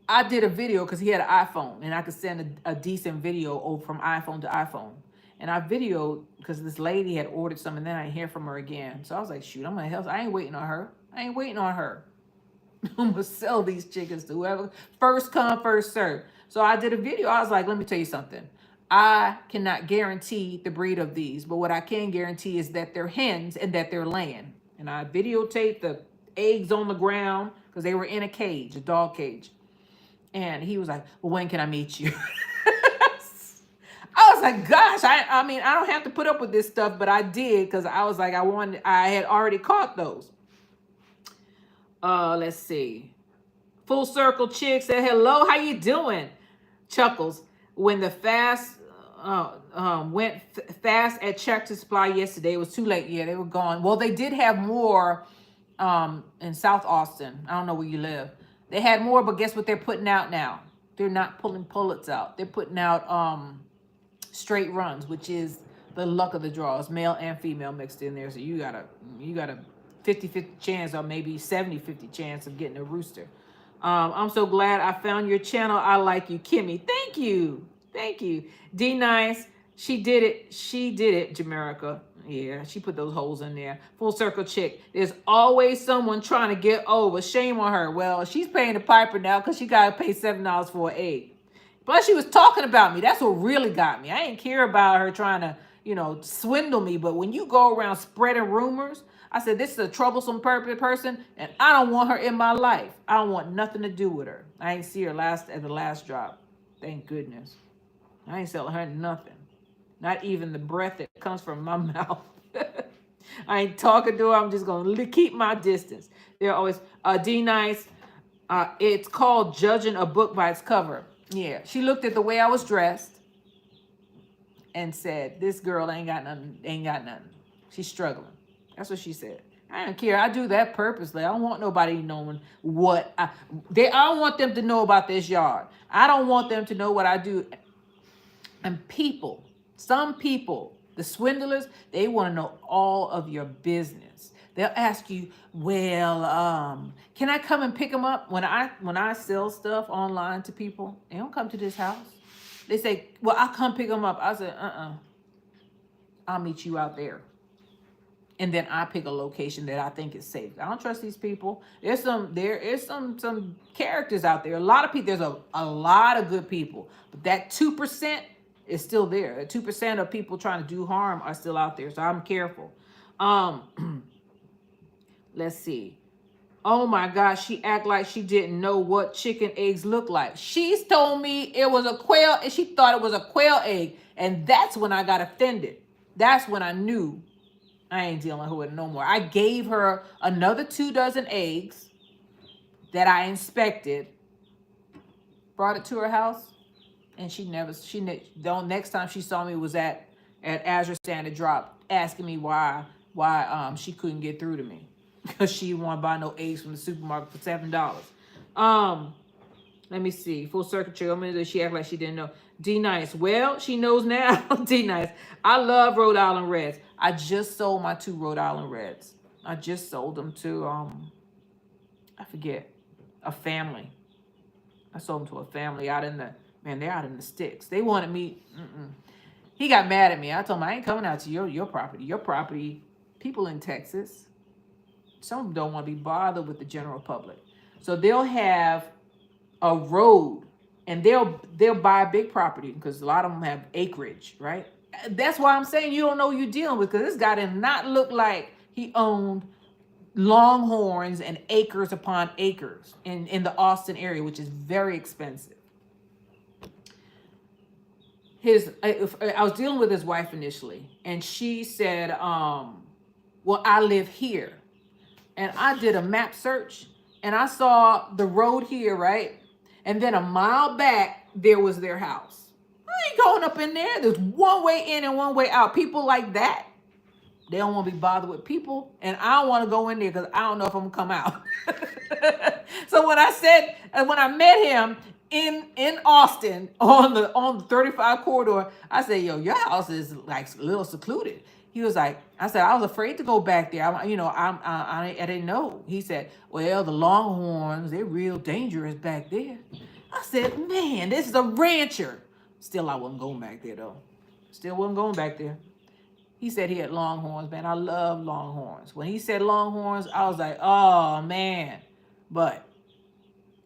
I did a video because he had an iPhone and I could send a decent video over from iPhone to iPhone. And I videoed because this lady had ordered some and then I didn't hear from her again. So I was like, shoot, I'm going to help. I ain't waiting on her. I'm going to sell these chickens to whoever. First come, first serve. So I did a video. I was like, let me tell you something. I cannot guarantee the breed of these, but what I can guarantee is that they're hens and that they're laying. And I videotaped the eggs on the ground because they were in a cage, a dog cage. And he was like, well, when can I meet you? I was like, gosh, I mean, I don't have to put up with this stuff, but I did because I was like, I had already caught those. Let's see. Full Circle Chick said, hello, how you doing? Chuckles. When the fast went fast at Tractor Supply yesterday, it was too late. Yeah, they were gone. Well, they did have more in South Austin. I don't know where you live. They had more, but guess what they're putting out now? They're not pulling pullets out. They're putting out straight runs, which is the luck of the draw. It's male and female mixed in there. So you got a 50-50 chance or maybe 70-50 chance of getting a rooster. I'm so glad I found your channel. I like you, Kimmy. Thank you. D Nice. She did it, Jamerica. Yeah, she put those holes in there. Full Circle Chick. There's always someone trying to get over. Shame on her. Well, she's paying the piper now because she got to pay $7 for an egg. But she was talking about me. That's what really got me. I didn't care about her trying to, swindle me. But when you go around spreading rumors, I said, this is a troublesome person, and I don't want her in my life. I don't want nothing to do with her. I ain't see her at the last drop. Thank goodness. I ain't selling her nothing. Not even the breath that comes from my mouth. I ain't talking to her. I'm just going to keep my distance. They're always, D Nice, it's called judging a book by its cover. Yeah, she looked at the way I was dressed and said, this girl ain't got nothing. She's struggling. That's what she said. I don't care. I do that purposely. I don't want nobody knowing I don't want them to know about this yard. I don't want them to know what I do. And some people, the swindlers, they want to know all of your business. They'll ask you, well, can I come and pick them up? When I sell stuff online to people, they don't come to this house. They say, well, I'll come pick them up. I said, I'll meet you out there. And then I pick a location that I think is safe. I don't trust these people. There is some characters out there. A lot of people, there's a lot of good people. But that 2% is still there. 2% of people trying to do harm are still out there. So I'm careful. Let's see. Oh my gosh, she act like she didn't know what chicken eggs look like. She's told me it was a quail, and she thought it was a quail egg. And that's when I got offended. That's when I knew I ain't dealing with her no more. I gave her another 2 dozen eggs that I inspected, brought it to her house, and next time she saw me was at Azure Standard Drop, asking me why she couldn't get through to me because she didn't want to buy no eggs from the supermarket for $7. Let me see. Full Circle Chick. She act like she didn't know. D Nice. Well, she knows now. D Nice. I love Rhode Island Reds. I just sold my 2 Rhode Island Reds. I just sold them to I forget, a family. I sold them to a family they're out in the sticks. They wanted me. He got mad at me. I told him I ain't coming out to your property. Your property, people in Texas, some of them don't want to be bothered with the general public. So they'll have a road and they'll buy a big property because a lot of them have acreage, right? That's why I'm saying you don't know who you're dealing with, because this guy did not look like he owned longhorns and acres upon acres in the Austin area, which is very expensive. I was dealing with his wife initially, and she said, well, I live here. And I did a map search, and I saw the road here, right? And then a mile back, there was their house. I ain't going up in there. There's one way in and one way out. People like that, they don't want to be bothered with people, and I don't want to go in there because I don't know if I'm gonna come out. So when I met him in Austin on the 35 corridor, I said, "Yo, your house is like a little secluded." He was like, "I said I was afraid to go back there. I didn't know." He said, "Well, the Longhorns, they're real dangerous back there." I said, "Man, this is a rancher." Still, I wasn't going back there though. Still wasn't going back there. He said he had Longhorns, man. I love Longhorns. When he said Longhorns, I was like, oh man. But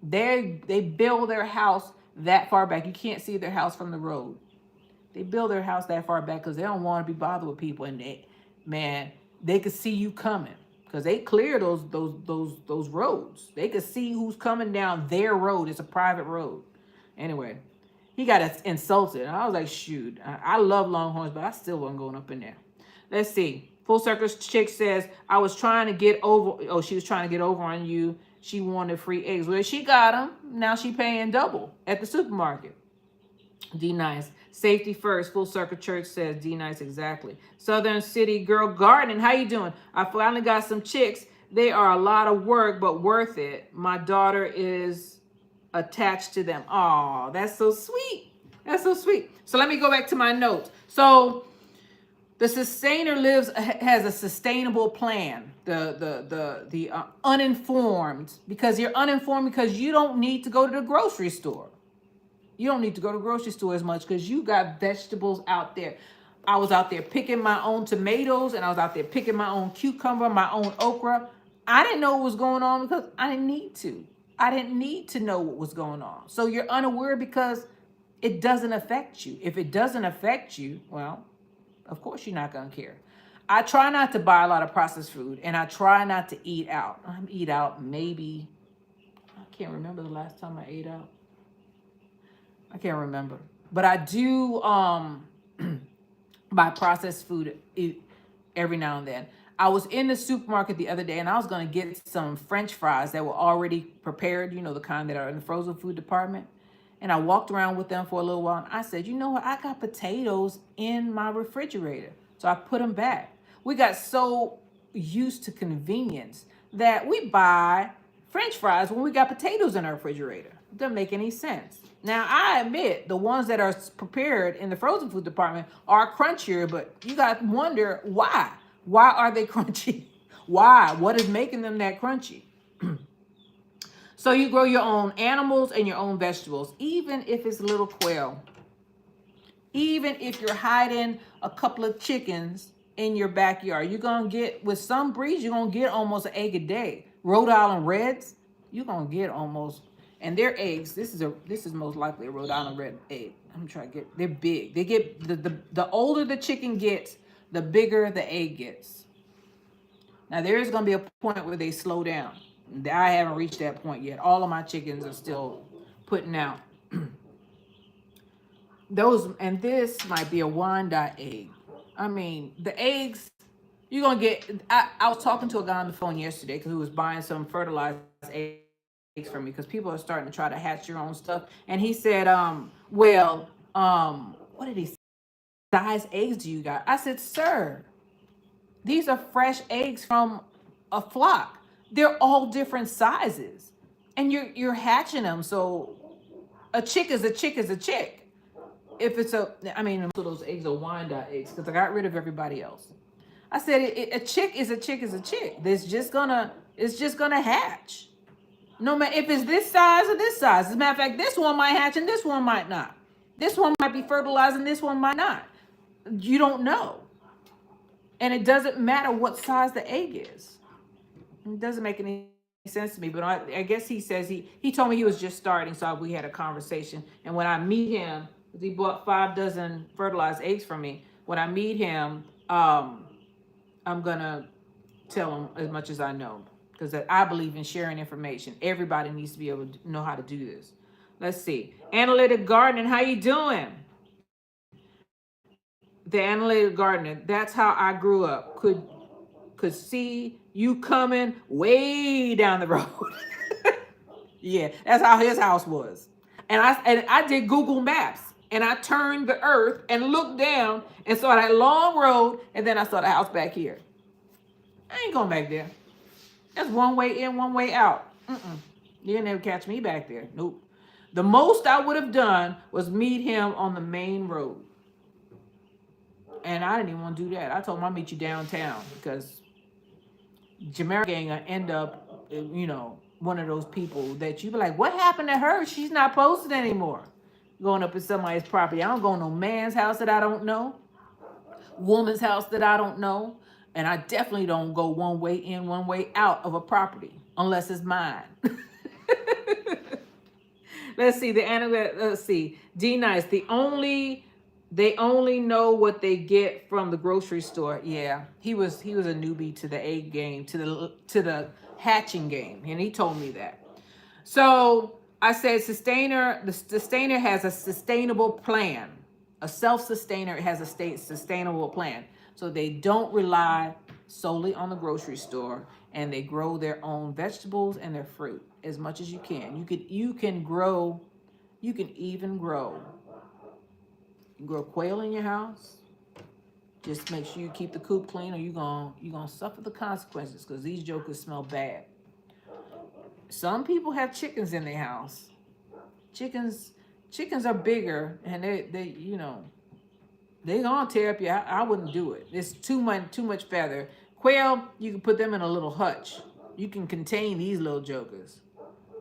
they build their house that far back. You can't see their house from the road. They build their house that far back because they don't want to be bothered with people. And they could see you coming because they clear those roads. They could see who's coming down their road. It's a private road. Anyway, he got insulted. And I was like, shoot, I love Longhorns, but I still wasn't going up in there. Let's see. Full Circle Chick says, I was trying to get over. Oh, she was trying to get over on you. She wanted free eggs. Well, she got them. Now she paying double at the supermarket. D Nice. Safety first. Full Circle Church says D Nice exactly. Southern City Girl Gardening. How you doing? I finally got some chicks. They are a lot of work, but worth it. My daughter is attached to them. Oh, that's so sweet. That's so sweet. So let me go back to my notes. So the sustainer has a sustainable plan. The uninformed, because you're uninformed because you don't need to go to the grocery store. You don't need to go to the grocery store as much because you got vegetables out there. I was out there picking my own tomatoes, and I was out there picking my own cucumber, my own okra. I didn't know what was going on because I didn't need to. I didn't need to know what was going on. So you're unaware because it doesn't affect you. If it doesn't affect you, well, of course you're not going to care. I try not to buy a lot of processed food, and I try not to eat out. I eat out maybe, I can't remember the last time I ate out. I can't remember. But I do buy processed food every now and then. I was in the supermarket the other day, and I was going to get some French fries that were already prepared, the kind that are in the frozen food department. And I walked around with them for a little while, and I said, you know what? I got potatoes in my refrigerator. So I put them back. We got so used to convenience that we buy French fries when we got potatoes in our refrigerator. It doesn't make any sense. Now, I admit the ones that are prepared in the frozen food department are crunchier, but you got to wonder why. Why are they crunchy? Why? What is making them that crunchy? So you grow your own animals and your own vegetables, even if it's little quail. Even if you're hiding a couple of chickens in your backyard, you're going to get, with some breeds, you're going to get almost an egg a day. Rhode Island Reds, you're going to get almost, and their eggs, this is most likely a Rhode Island Red egg. I'm trying to get, they're big. They get, the older the chicken gets, the bigger the egg gets. Now, there is going to be a point where they slow down. I haven't reached that point yet. All of my chickens are still putting out. And this might be a Wyandotte egg. I mean, the eggs, you're going to get, I was talking to a guy on the phone yesterday because he was buying some fertilized eggs from me because people are starting to try to hatch your own stuff. And he said, what did he say? Size eggs do you got? I said, sir, these are fresh eggs from a flock. They're all different sizes. And you're hatching them. So a chick is a chick is a chick. If it's so those eggs are Wyandotte eggs because I got rid of everybody else. I said a chick is a chick is a chick. It's just gonna hatch. No matter if it's this size or this size. As a matter of fact, this one might hatch and this one might not. This one might be fertilized and this one might not. You don't know. And it doesn't matter what size the egg is. It doesn't make any sense to me. But I guess he says he told me he was just starting, so we had a conversation. And when I meet him, he bought 5 dozen fertilized eggs from me. When I meet him, I'm gonna tell him as much as I know because I believe in sharing information. Everybody needs to be able to know how to do this. Let's see. Analytic Gardening, how you doing? The Analytic Gardener, that's how I grew up. Could see you coming way down the road. Yeah, that's how his house was. And I did Google Maps. and I turned the earth and looked down and saw that long road, and then I saw the house back here. I ain't going back there. That's one way in, one way out. You'll never catch me back there. Nope. The most I would have done was meet him on the main road. And I didn't even want to do that. I told him I'll meet you downtown because Jamericalife gang will end up, one of those people that you be like, what happened to her? She's not posted anymore. Going up in somebody's property. I don't go to no man's house that I don't know, woman's house that I don't know, and I definitely don't go one way in, one way out of a property unless it's mine. Let's see. D Nice. They only know what they get from the grocery store. Yeah, he was a newbie to the egg game, to the hatching game, and he told me that. So I said, the sustainer has a sustainable plan. A self-sustainer has a sustainable plan. So they don't rely solely on the grocery store, and they grow their own vegetables and their fruit as much as you can. You can even grow quail in your house. Just make sure you keep the coop clean, or you're gonna suffer the consequences, because these jokers smell bad. Some people have chickens in their house. Chickens are bigger, and they gonna tear up your. I wouldn't do it. It's too much feather. Quail, you can put them in a little hutch. You can contain these little jokers.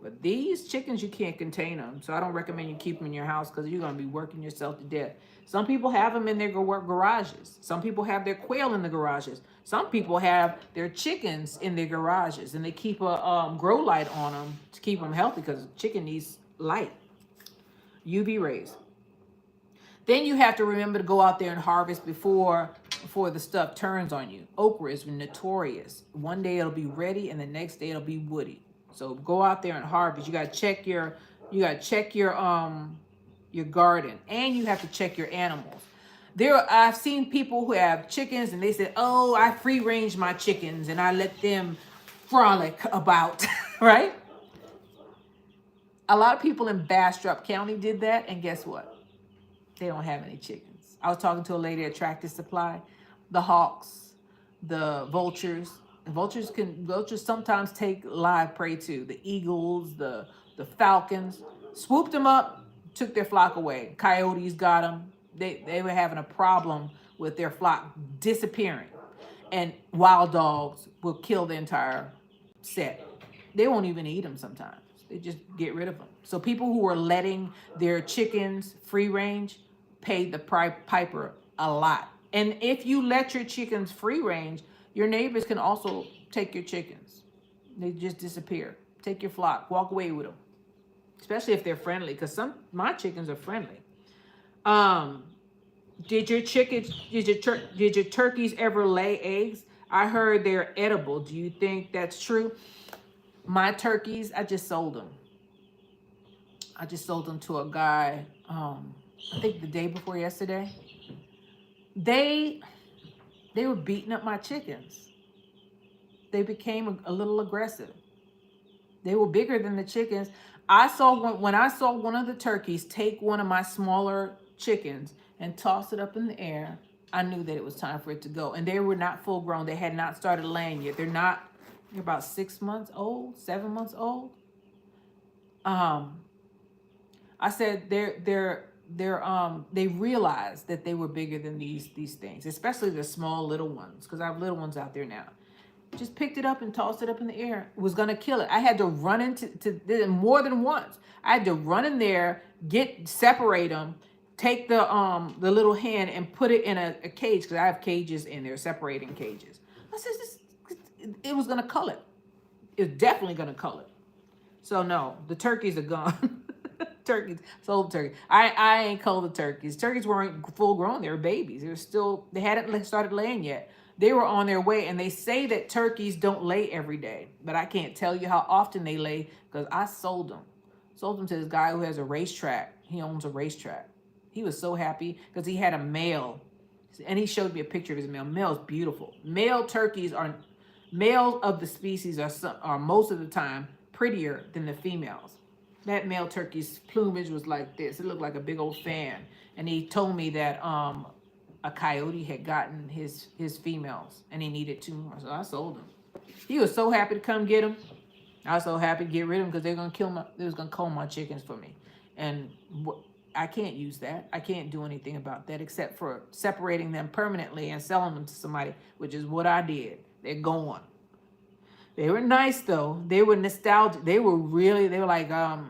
But these chickens, you can't contain them. So I don't recommend you keep them in your house, because you're going to be working yourself to death. Some people have them in their garages. Some people have their quail in the garages. Some people have their chickens in their garages, and they keep a grow light on them to keep them healthy, because chicken needs light, UV rays. Then you have to remember to go out there and harvest before the stuff turns on you. Okra is notorious. One day it'll be ready, and the next day it'll be woody. So go out there and harvest. You gotta check your garden, and you have to check your animals. I've seen people who have chickens, and they said, "Oh, I free range my chickens and I let them frolic about," right? A lot of people in Bastrop County did that, and guess what? They don't have any chickens. I was talking to a lady at Tractor Supply. The hawks, the vultures. Vultures sometimes take live prey too. The eagles, the falcons, swooped them up, took their flock away. Coyotes got them. They were having a problem with their flock disappearing, and wild dogs will kill the entire set. They won't even eat them sometimes. They just get rid of them. So people who are letting their chickens free range pay the piper a lot. And if you let your chickens free range, your neighbors can also take your chickens. They just disappear. Take your flock, walk away with them, especially if they're friendly. Because my chickens are friendly. Did your turkeys ever lay eggs? I heard they're edible. Do you think that's true? My turkeys, I just sold them. I just sold them to a guy. I think the day before yesterday. They were beating up my chickens. They became a little aggressive. They were bigger than the chickens. When I saw one of the turkeys take one of my smaller chickens and toss it up in the air, I knew that it was time for it to go. And they were not full grown. They had not started laying yet. They're about 6 months old, 7 months old. I said they realized that they were bigger than these things, especially the small little ones, because I have little ones out there now. Just picked it up and tossed it up in the air. It was gonna kill it. I had to run into more than once. I had to run in there, separate them, take the little hen and put it in a cage, because I have cages in there, separating cages. I said it was gonna cull it. It was definitely gonna cull it. So no, the turkeys are gone. Turkeys, sold turkey. I ain't culled the turkeys. Turkeys weren't full grown. They were babies. They hadn't started laying yet. They were on their way, and they say that turkeys don't lay every day, but I can't tell you how often they lay, because I sold them. Sold them to this guy who has a racetrack. He owns a racetrack. He was so happy because he had a male, and he showed me a picture of his male. Male's beautiful. Males of the species are most of the time prettier than the females. That male turkey's plumage was like this. It looked like a big old fan. And he told me that a coyote had gotten his females and he needed 2 more. So I sold him. He was so happy to come get him. I was so happy to get rid of them because they're gonna kill my. They was gonna cull my chickens for me, and I can't use that. I can't do anything about that except for separating them permanently and selling them to somebody, which is what I did. They're gone. They were nice though. They were nostalgic. They were really. They were like out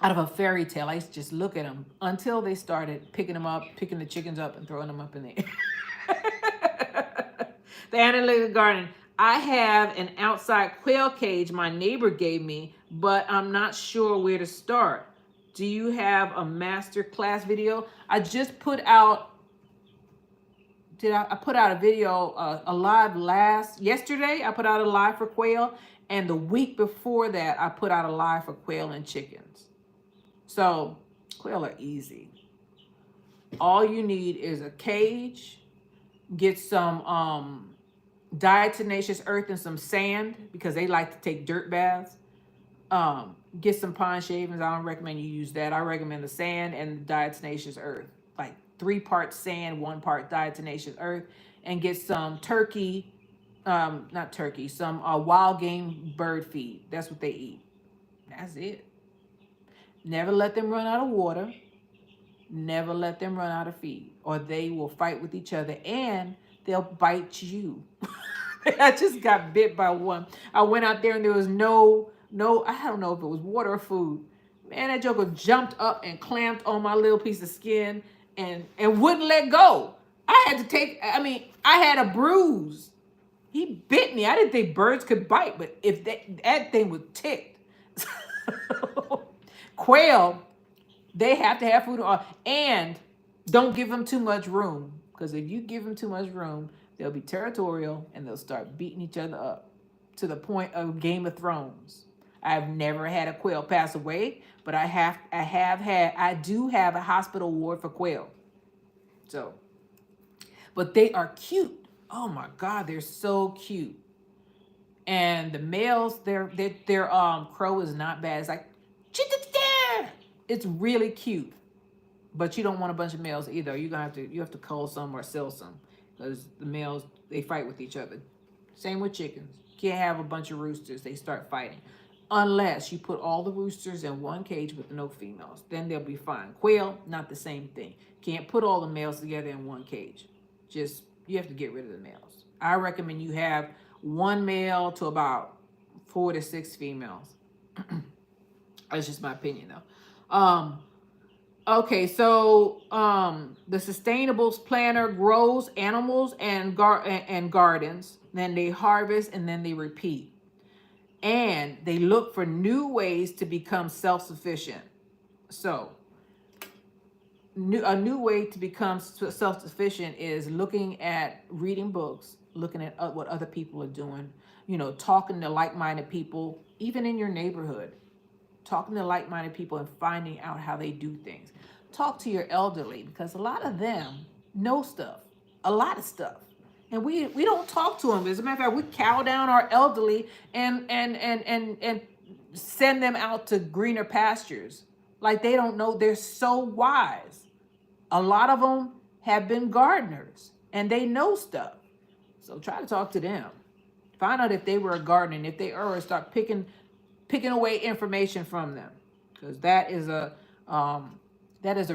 of a fairy tale. I used to just look at them until they started picking them up, picking the chickens up, and throwing them up in the air. The analytical garden. I have an outside quail cage my neighbor gave me, but I'm not sure where to start. Do you have a master class video? I just put out. I put out a video, a live yesterday. I put out a live for quail, and the week before that, I put out a live for quail and chickens. So quail are easy. All you need is a cage. Get some diatomaceous earth and some sand because they like to take dirt baths. Get some pond shavings. I don't recommend you use that. I recommend the sand and the diatomaceous earth, like 3 parts sand, 1 part diatomaceous earth, and get some turkey, not turkey, some wild game bird feed. That's what they eat. That's it. Never let them run out of water. Never let them run out of feed, or they will fight with each other and they'll bite you. I just got bit by one. I went out there and there was no, I don't know if it was water or food. Man, that joker jumped up and clamped on my little piece of skin and wouldn't let go. I had a bruise. He bit me. I didn't think birds could bite, but if that thing was ticked. Quail, they have to have food and don't give them too much room, because if you give them too much room, they'll be territorial and they'll start beating each other up to the point of Game of Thrones. I've never had a quail pass away, but I do have a hospital ward for quail. So, but they are cute. Oh my God, they're so cute. And the males, their crow is not bad. It's like, it's really cute. But you don't want a bunch of males either. You have to cull some or sell some, because the males, they fight with each other. Same with chickens. You can't have a bunch of roosters. They start fighting. Unless you put all the roosters in one cage with no females. Then they'll be fine. Quail, not the same thing. Can't put all the males together in one cage. You have to get rid of the males. I recommend you have 1 male to about 4 to 6 females. That's just my opinion though. Okay, so the Sustainables Planner grows animals and gardens. Then they harvest and then they repeat. And they look for new ways to become self-sufficient. So a new way to become self-sufficient is looking at reading books, looking at what other people are doing, talking to like-minded people, even in your neighborhood. Talking to like-minded people and finding out how they do things. Talk to your elderly, because a lot of them know stuff, a lot of stuff, and we don't talk to them. As a matter of fact, we cow down our elderly and send them out to greener pastures, like they don't know. They're so wise. A lot of them have been gardeners and they know stuff. So try to talk to them. Find out if they were a gardener, and if they are, start picking away information from them, because that is a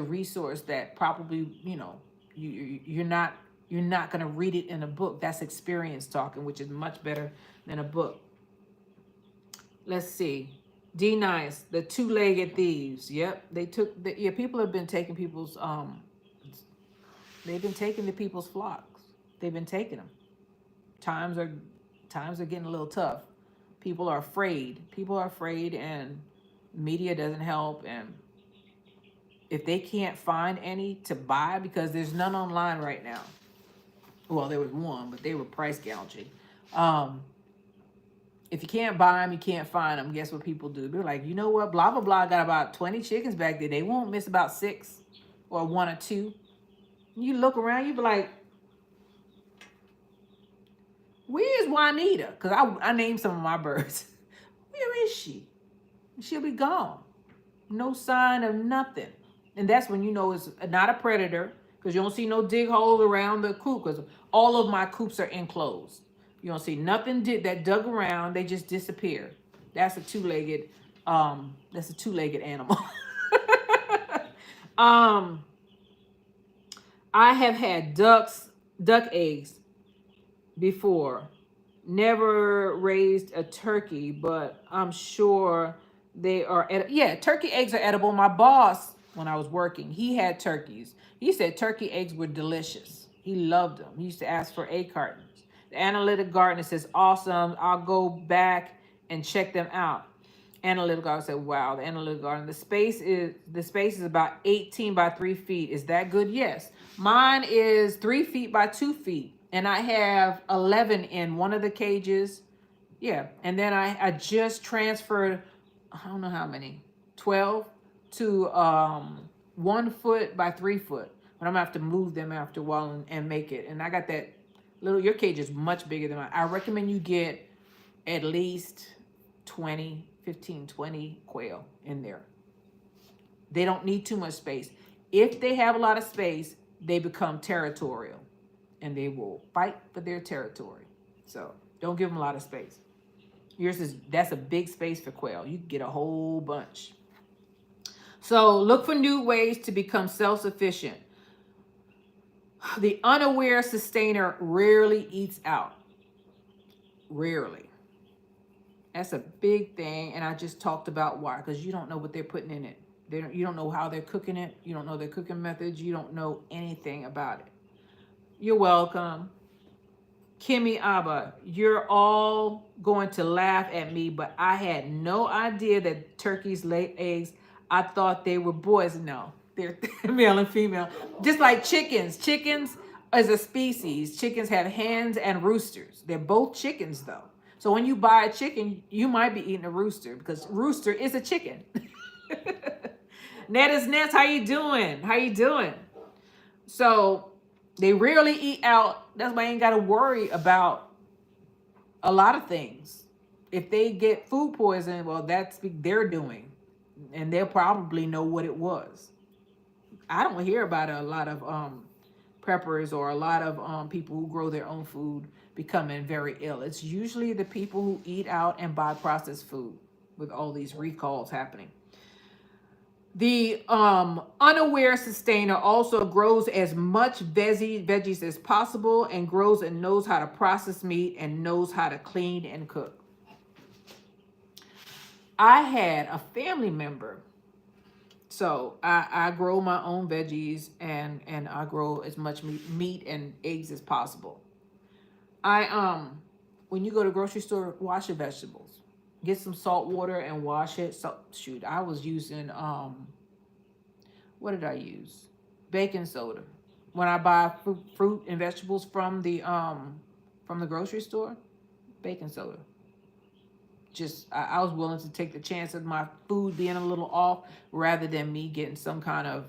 resource that probably you're not going to read it in a book. That's experience talking, which is much better than a book. Let's see. D Nice, the 2-legged thieves. Yep, people have been taking people's they've been taking the people's flocks. They've been taking them. Times are getting a little tough. People are afraid, and media doesn't help. And if they can't find any to buy, because there's none online right now. Well, there was one, but they were price gouging. If you can't buy them, you can't find them. Guess what people do? They're like, you know what? Blah, blah, blah. Got about 20 chickens back there. They won't miss about 6 or 1 or 2. You look around, you be like, where's Juanita? Because I named some of my birds. Where is she? She'll be gone. No sign of nothing. And that's when you know it's not a predator, because you don't see no dig holes around the coop, because all of my coops are enclosed. You don't see nothing that dug around. They just disappear. That's a two-legged animal. um I have had duck eggs before. Never raised a turkey, but I'm sure they are. Yeah, turkey eggs are edible. My boss, when I was working, he had turkeys. He said turkey eggs were delicious. He loved them. He used to ask for egg cartons. The analytic gardener says, awesome. I'll go back and check them out. Analytic gardener said, wow, the analytic garden. The space is about 18 by 3 feet. Is that good? Yes. Mine is 3 feet by 2 feet. And I have 11 in one of the cages. Yeah. And then I just transferred, I don't know how many, 12 to 1 foot by 3 foot. But I'm gonna have to move them after a while and make it. And I got that your cage is much bigger than mine. I recommend you get at least 20 quail in there. They don't need too much space. If they have a lot of space, they become territorial and they will fight for their territory. So don't give them a lot of space. That's a big space for quail. You can get a whole bunch. So look for new ways to become self-sufficient. The unaware sustainer rarely eats out. Rarely. That's a big thing, and I just talked about why, because you don't know what they're putting in it. You don't know how they're cooking it. You don't know their cooking methods. You don't know anything about it. You're welcome. Kimmy Abba, you're all going to laugh at me, but I had no idea that turkeys lay eggs. I thought they were boys. No, they're male and female. Just like chickens. Chickens as a species. Chickens have hens and roosters. They're both chickens, though. So when you buy a chicken, you might be eating a rooster, because rooster is a chicken. Ned is Nets, how you doing? How you doing? So they rarely eat out. That's why I ain't got to worry about a lot of things. If they get food poisoning, well, that's what they're doing. And they'll probably know what it was. I don't hear about a lot of preppers or a lot of people who grow their own food becoming very ill. It's usually the people who eat out and buy processed food with all these recalls happening. The unaware sustainer also grows as much veggies as possible, and grows and knows how to process meat and knows how to clean and cook. I had a family member. So I grow my own veggies, and I grow as much meat and eggs as possible. When you go to the grocery store, wash your vegetables. Get some salt water and wash it. So shoot, I was using what did I use? Baking soda. When I buy fruit and vegetables from the grocery store, baking soda. I was willing to take the chance of my food being a little off rather than me getting some kind of,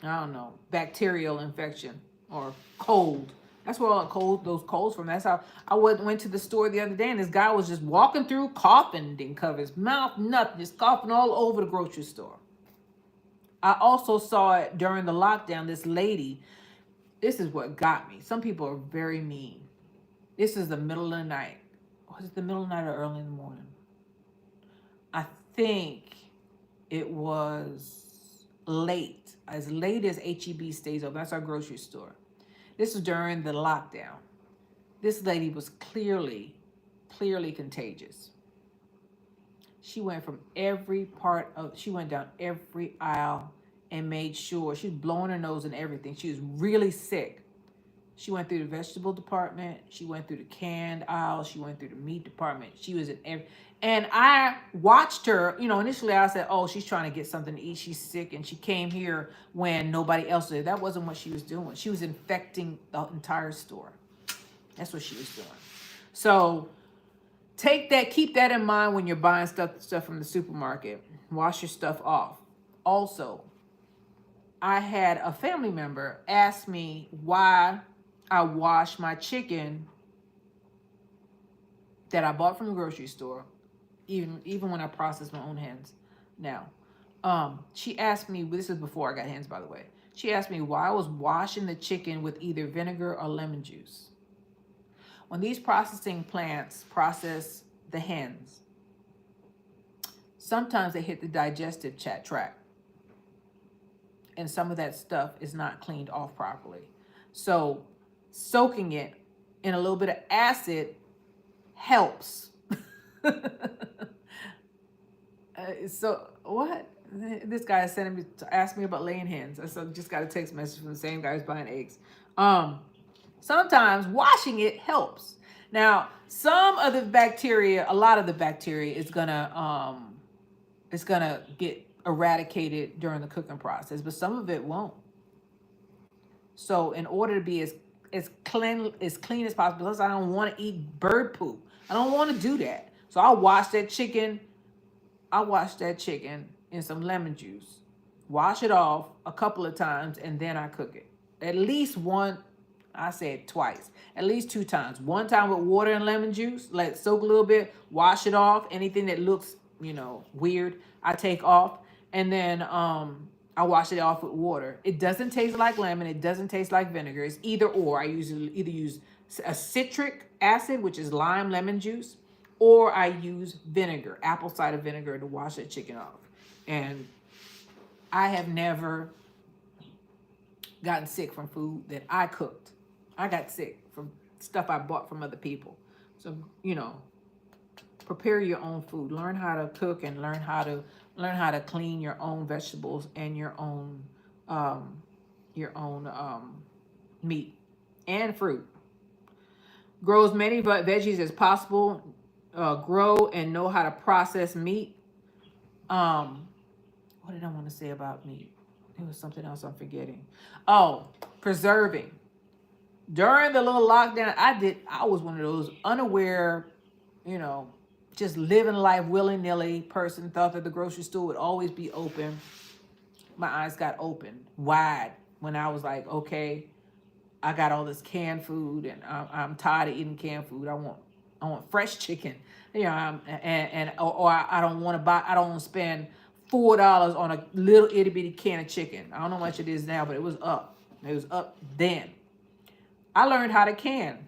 I don't know, bacterial infection or cold. That's where all those colds from. That's how I went to the store the other day, and this guy was just walking through coughing, didn't cover his mouth, nothing, just coughing all over the grocery store. I also saw it during the lockdown. This lady, this is what got me. Some people are very mean. This is the middle of the night. Was it the middle of the night or early in the morning? I think it was late. As late as HEB stays open. That's our grocery store. This was during the lockdown. This lady was clearly contagious. She went she went down every aisle and made sure. She was blowing her nose and everything. She was really sick. She went through the vegetable department. She went through the canned aisle. She went through the meat department. She was in every, and I watched her. Initially I said, "Oh, she's trying to get something to eat. She's sick, and she came here when nobody else did." That wasn't what she was doing. She was infecting the entire store. That's what she was doing. So keep that in mind when you're buying stuff from the supermarket. Wash your stuff off. Also, I had a family member ask me why I wash my chicken that I bought from the grocery store, even when I process my own hens. Now, she asked me, this is before I got hens, by the way. She asked me why I was washing the chicken with either vinegar or lemon juice. When these processing plants process the hens, sometimes they hit the digestive tract, and some of that stuff is not cleaned off properly. So, soaking it in a little bit of acid helps. So what? This guy is sending me to ask me about laying hens. I just got a text message from the same guy who's buying eggs. Sometimes washing it helps. Now, some of the bacteria, a lot of the bacteria is gonna get eradicated during the cooking process, but some of it won't. So in order to be as clean as possible, because I don't want to eat bird poop. I don't want to do that. So I'll wash that chicken. I wash that chicken in some lemon juice, wash it off a couple of times, and then I cook it. At least one, I said twice, at least 2 times. One time with water and lemon juice, let it soak a little bit, wash it off. Anything that looks, weird, I take off. And then I wash it off with water. It doesn't taste like lemon. It doesn't taste like vinegar. It's either or. I usually either use a citric acid, which is lime lemon juice, or I use vinegar, apple cider vinegar, to wash that chicken off. And I have never gotten sick from food that I cooked. I got sick from stuff I bought from other people. So, prepare your own food. Learn how to cook and learn how to clean your own vegetables and your own meat and fruit. Grow as many veggies as possible. Grow and know how to process meat. What did I want to say about meat? There was something else I'm forgetting. Oh, preserving. During the little lockdown, I was one of those unaware, just living life willy-nilly person, thought that the grocery store would always be open. My eyes got open wide when I was like, okay, I got all this canned food, and I'm tired of eating canned food. I want fresh chicken, or I don't want to buy. I don't want to spend $4 on a little itty bitty can of chicken. I don't know how much it is now, but it was up. It was up then. I learned how to can.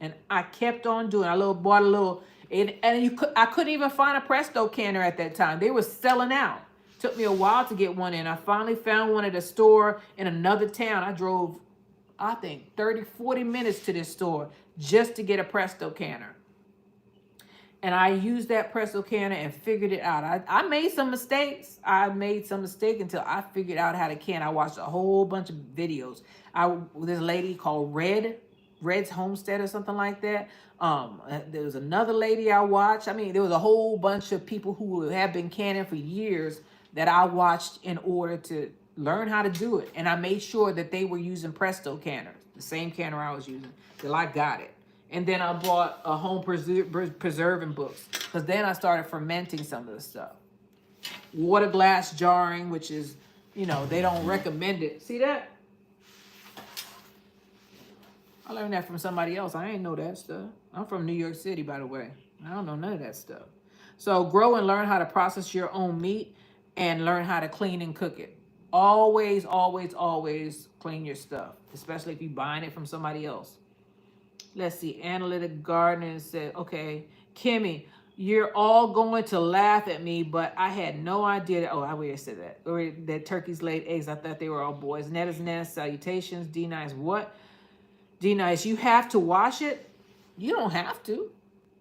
And I kept on doing. I bought a little, and I couldn't even find a Presto canner at that time. They were selling out. Took me a while to get one in. I finally found one at a store in another town. I drove, I think, 30, 40 minutes to this store just to get a Presto canner. And I used that Presto canner and figured it out. I made some mistakes. Until I figured out how to can. I watched a whole bunch of videos. This lady called Red's Homestead or something like that. There was another lady I watched. I mean, there was a whole bunch of people who have been canning for years that I watched in order to learn how to do it. And I made sure that they were using Presto canners, the same canner I was using, till I got it. And then I bought a home preserving books, because then I started fermenting some of the stuff. Water glass jarring, which is, they don't recommend it. See that? I learned that from somebody else. I ain't know that stuff. I'm from New York City, by the way. I don't know none of that stuff. So grow and learn how to process your own meat and learn how to clean and cook it. Always, always, always clean your stuff, especially if you're buying it from somebody else. Let's see. Analytic Gardening said, okay, Kimmy, you're all going to laugh at me, but I had no idea that, I already said that. That turkeys laid eggs. I thought they were all boys. Netta's Nest, salutations. D-Nice, what? D-Nice, you have to wash it? You don't have to.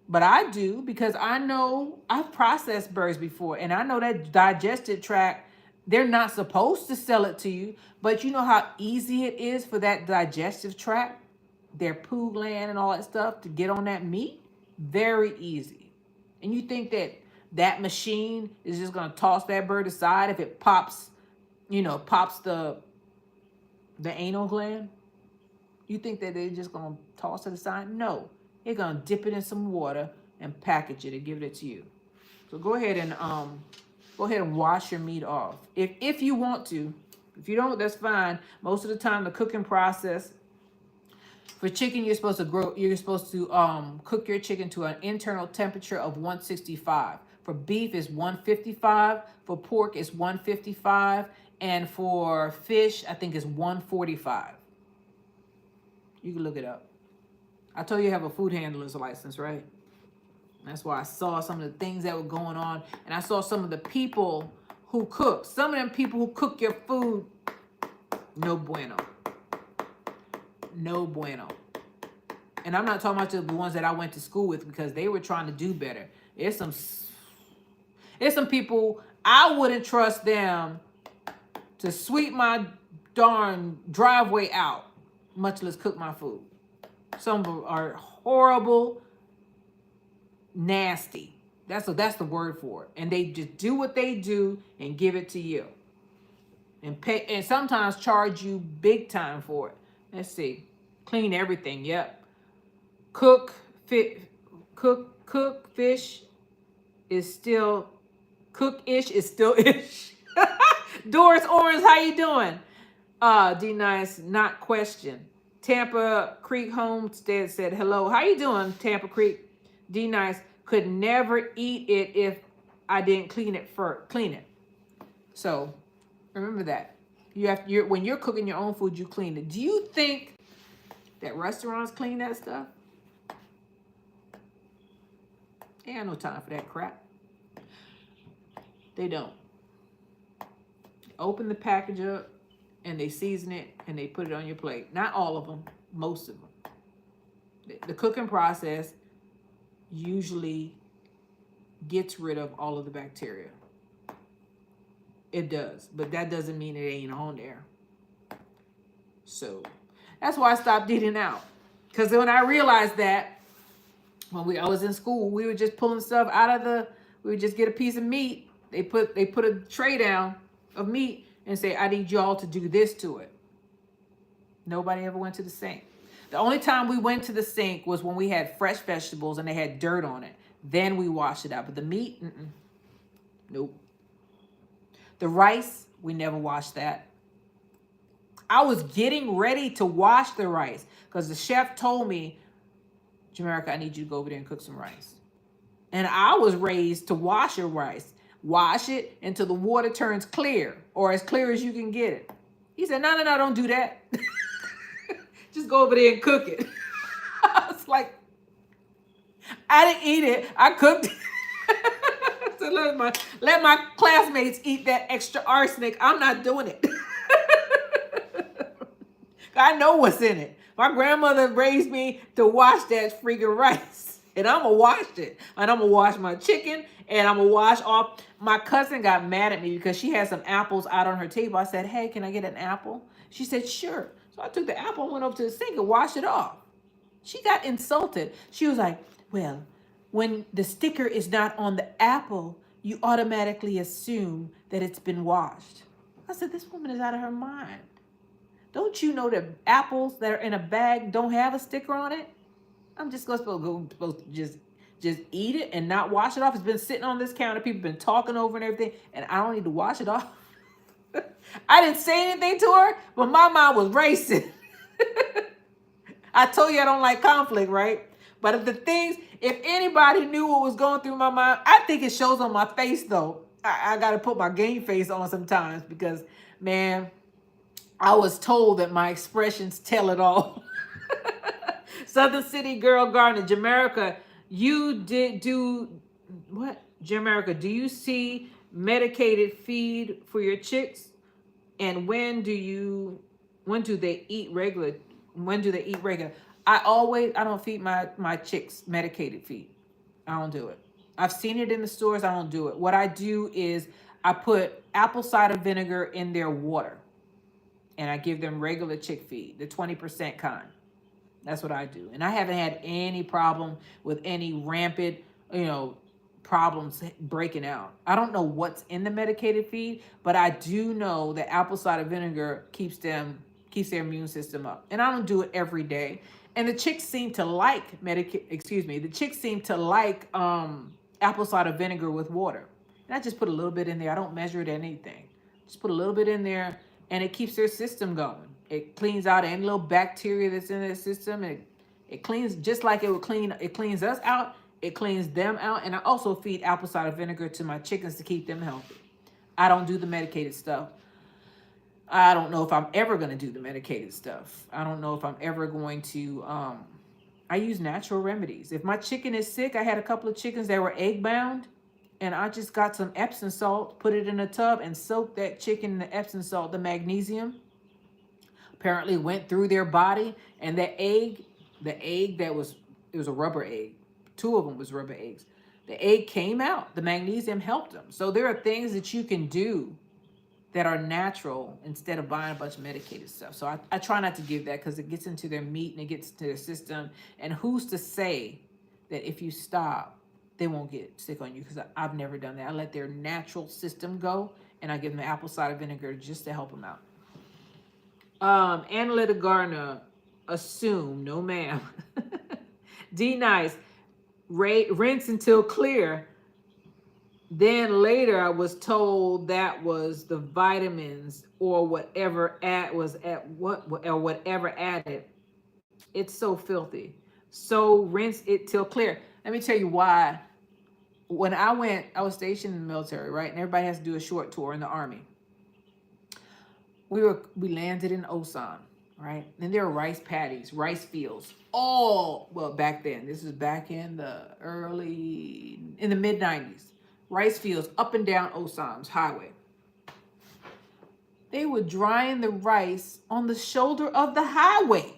But I do, because I know I've processed birds before, and I know that digestive tract, they're not supposed to sell it to you, but you know how easy it is for that digestive tract, their poo gland and all that stuff, to get on that meat? Very easy. And you think that machine is just going to toss that bird aside if it pops the anal gland? You think that they're just going to toss it aside? No. They're going to dip it in some water and package it and give it to you. So go ahead and wash your meat off. If you want to. If you don't, that's fine. Most of the time, the cooking process For chicken, you're supposed to cook your chicken to an internal temperature of 165. For beef is 155, for pork is 155, and for fish, I think is 145. You can look it up. I told you I have a food handler's license, right? That's why I saw some of the things that were going on, and I saw some of the people who cook. Some of them people who cook your food, no bueno. No bueno. And I'm not talking about the ones that I went to school with because they were trying to do better. There's some people I wouldn't trust them to sweep my darn driveway out, much less cook my food. Some of them are horrible, nasty. That's the word for it. And they just do what they do and give it to you. And pay, and sometimes charge you big time for it. Let's see. Clean everything. Yep. Cook fish is still cook-ish is still ish. Doris Orange, how you doing? D Nice, not question. Tampa Creek Homestead said hello. How you doing, Tampa Creek? D Nice, could never eat it if I didn't clean it. So remember that. When you're cooking your own food, you clean it. Do you think that restaurants clean that stuff? They ain't no time for that crap. They don't. Open the package up and they season it and they put it on your plate. Not all of them, most of them. The cooking process usually gets rid of all of the bacteria. It does, but that doesn't mean it ain't on there. So that's why I stopped eating out. Because when I realized that, when I was in school, we were just pulling stuff we would just get a piece of meat. They put a tray down of meat and say, I need y'all to do this to it. Nobody ever went to the sink. The only time we went to the sink was when we had fresh vegetables and they had dirt on it. Then we washed it out. But the meat, nope. The rice, we never washed that. I was getting ready to wash the rice because the chef told me, Jamerica, I need you to go over there and cook some rice. And I was raised to wash your rice. Wash it until the water turns clear or as clear as you can get it. He said, no, don't do that. Just go over there and cook it. I was like, I didn't eat it. I cooked it. So let my classmates eat that extra arsenic. I'm not doing it. I know what's in it. My grandmother raised me to wash that freaking rice. And I'm going to wash it. And I'm going to wash my chicken. And I'm going to wash off. My cousin got mad at me because she had some apples out on her table. I said, hey, can I get an apple? She said, sure. So I took the apple and went over to the sink and washed it off. She got insulted. She was like, well, when the sticker is not on the apple, you automatically assume that it's been washed. I said, this woman is out of her mind. Don't you know that apples that are in a bag don't have a sticker on it? I'm just supposed to just eat it and not wash it off. It's been sitting on this counter. People have been talking over and everything, and I don't need to wash it off. I didn't say anything to her, but my mind was racing. I told you I don't like conflict, right? But if anybody knew what was going through my mind, I think it shows on my face, though. I got to put my game face on sometimes because, man, I was told that my expressions tell it all. Southern City Girl Gardener, Jamerica, you did do what? Jamerica, do you see medicated feed for your chicks? And when do they eat regular? When do they eat regular? I don't feed my chicks medicated feed. I don't do it. I've seen it in the stores. I don't do it. What I do is I put apple cider vinegar in their water. And I give them regular chick feed, the 20% kind. That's what I do. And I haven't had any problem with any rampant, problems breaking out. I don't know what's in the medicated feed, but I do know that apple cider vinegar keeps their immune system up. And I don't do it every day. And the chicks seem to like apple cider vinegar with water. And I just put a little bit in there. I don't measure it anything. Just put a little bit in there and it keeps their system going. It cleans out any little bacteria that's in their system. It cleans just like it would clean. It cleans us out. It cleans them out. And I also feed apple cider vinegar to my chickens to keep them healthy. I don't do the medicated stuff. I don't know if I'm ever going to do the medicated stuff. I don't know if I'm ever going to. I use natural remedies. If my chicken is sick, I had a couple of chickens that were egg bound, and I just got some Epsom salt, put it in a tub, and soaked that chicken in the Epsom salt. The magnesium apparently went through their body, and the egg that was, it was a rubber egg. 2 of them was rubber eggs. The egg came out. The magnesium helped them. So there are things that you can do that are natural instead of buying a bunch of medicated stuff. So I try not to give that because it gets into their meat and it gets into their system. And who's to say that if you stop, they won't get sick on you? Because I've never done that. I let their natural system go, and I give them apple cider vinegar just to help them out. Analytic Gardener, assume, no ma'am. D Nice, rinse until clear. Then later I was told that was the vitamins or whatever whatever added. It's so filthy. So rinse it till clear. Let me tell you why. When I was stationed in the military, right? And everybody has to do a short tour in the Army. We landed in Osan, right? And there were rice paddies, rice fields, back then. This is back in the mid-90s. Rice fields up and down Osan's highway. They were drying the rice on the shoulder of the highway.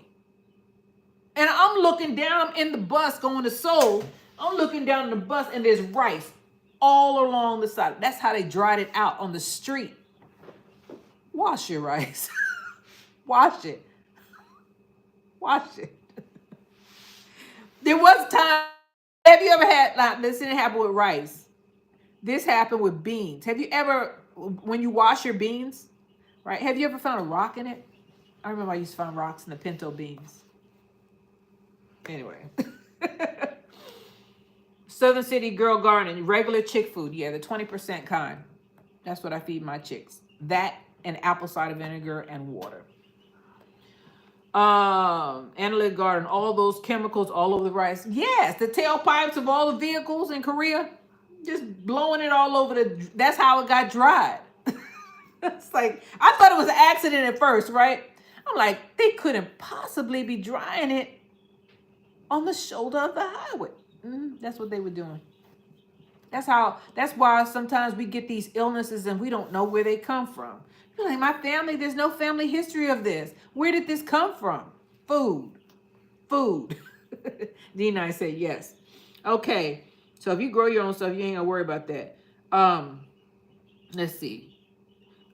And I'm looking down in the bus going to Seoul. I'm looking down in the bus and there's rice all along the side. That's how they dried it out on the street. Wash your rice. Wash it. Wash it. There was time. Have you ever had, this didn't happen with rice. This happened with beans. Have you ever, when you wash your beans, right? Have you ever found a rock in it? I remember I used to find rocks in the pinto beans. Anyway. Southern City Girl Gardening, regular chick food. Yeah, the 20% kind. That's what I feed my chicks. That and apple cider vinegar and water. Analytic Garden, all those chemicals all over the rice. Yes, the tailpipes of all the vehicles in Korea. Just blowing it all over that's how it got dried. It's like, I thought it was an accident at first, right? I'm like, they couldn't possibly be drying it on the shoulder of the highway. That's what they were doing. That's why sometimes we get these illnesses and we don't know where they come from. You're like, my family, there's no family history of this. Where did this come from? Food. D9 said yes. Okay. So if you grow your own stuff, you ain't gonna worry about that. Let's see.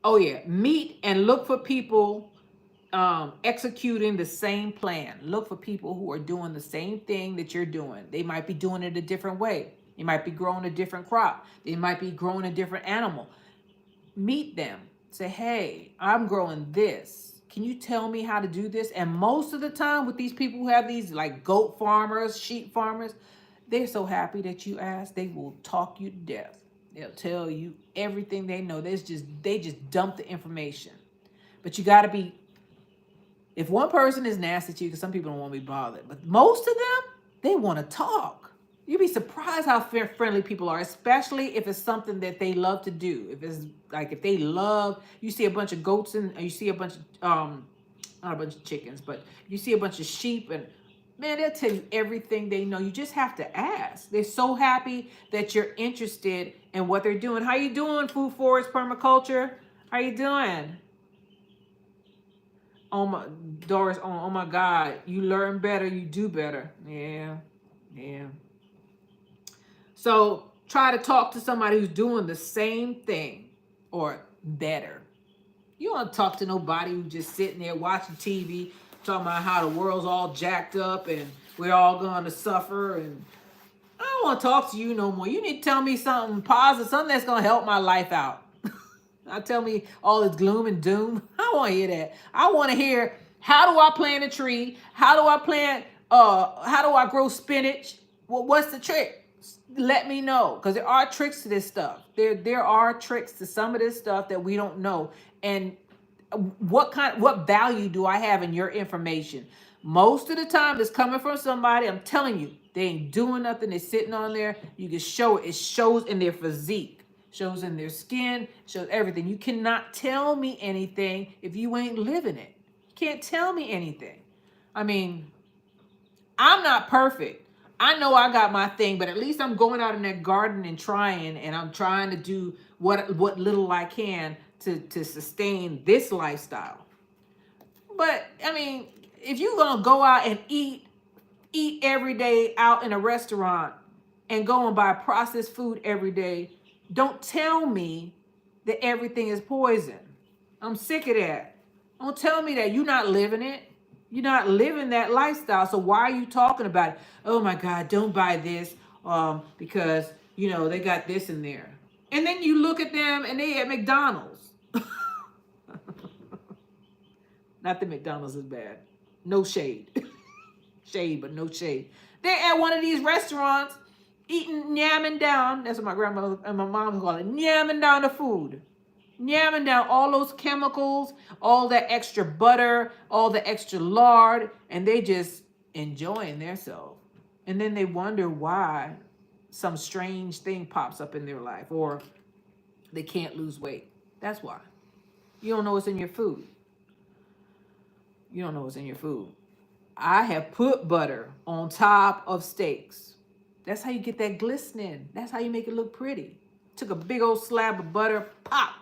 Oh yeah, meet and look for people executing the same plan. Look for people who are doing the same thing that you're doing. They might be doing it a different way. They might be growing a different crop. They might be growing a different animal. Meet them. Say, hey, I'm growing this. Can you tell me how to do this? And most of the time with these people who have these like goat farmers, sheep farmers, they're so happy that you asked. They will talk you to death. They'll tell you everything they know. They just dump the information. But you got to be, if one person is nasty to you, because some people don't want to be bothered, but most of them, they want to talk. You'd be surprised how friendly people are, especially if it's something that they love to do. If it's like, if they love, you see a bunch of goats and you see a bunch of, not a bunch of chickens, but you see a bunch of sheep, and man, they'll tell you everything they know. You just have to ask. They're so happy that you're interested in what they're doing. How you doing, food forest permaculture? How you doing? Oh my, Doris, oh my God, you learn better, you do better. Yeah. So try to talk to somebody who's doing the same thing or better. You don't want to talk to nobody who's just sitting there watching TV, talking about how the world's all jacked up and we're all going to suffer. And I don't want to talk to you no more. You need to tell me something positive, something that's going to help my life out. Not tell me all this gloom and doom. I don't want to hear that. I want to hear, how do I plant a tree? How do I grow spinach? Well, what's the trick? Let me know, because there are tricks to this stuff. There are tricks to some of this stuff that we don't know. And what value do I have in your information? Most of the time it's coming from somebody, I'm telling you, they ain't doing nothing. They're sitting on there. You can show it. It shows in their physique, shows in their skin, shows everything. You cannot tell me anything if you ain't living it. You can't tell me anything. I mean, I'm not perfect. I know I got my thing, but at least I'm going out in that garden and trying, and I'm trying to do what little I can to sustain this lifestyle. But I mean, if you're gonna go out and eat every day out in a restaurant and go and buy processed food every day, don't tell me that everything is poison. I'm sick of that. Don't tell me that. You're not living it. You're not living that lifestyle. So why are you talking about it? Oh my God, don't buy this because they got this in there. And then you look at them and they at McDonald's. Not that McDonald's is bad. No shade. Shade, but no shade. They're at one of these restaurants eating, yamming down. That's what my grandmother and my mom call it. Yamming down the food. Yamming down all those chemicals, all that extra butter, all the extra lard, and they just enjoying themselves. And then they wonder why some strange thing pops up in their life or they can't lose weight. That's why. You don't know what's in your food. You don't know what's in your food. I have put butter on top of steaks. That's how you get that glistening. That's how you make it look pretty. Took a big old slab of butter, pop.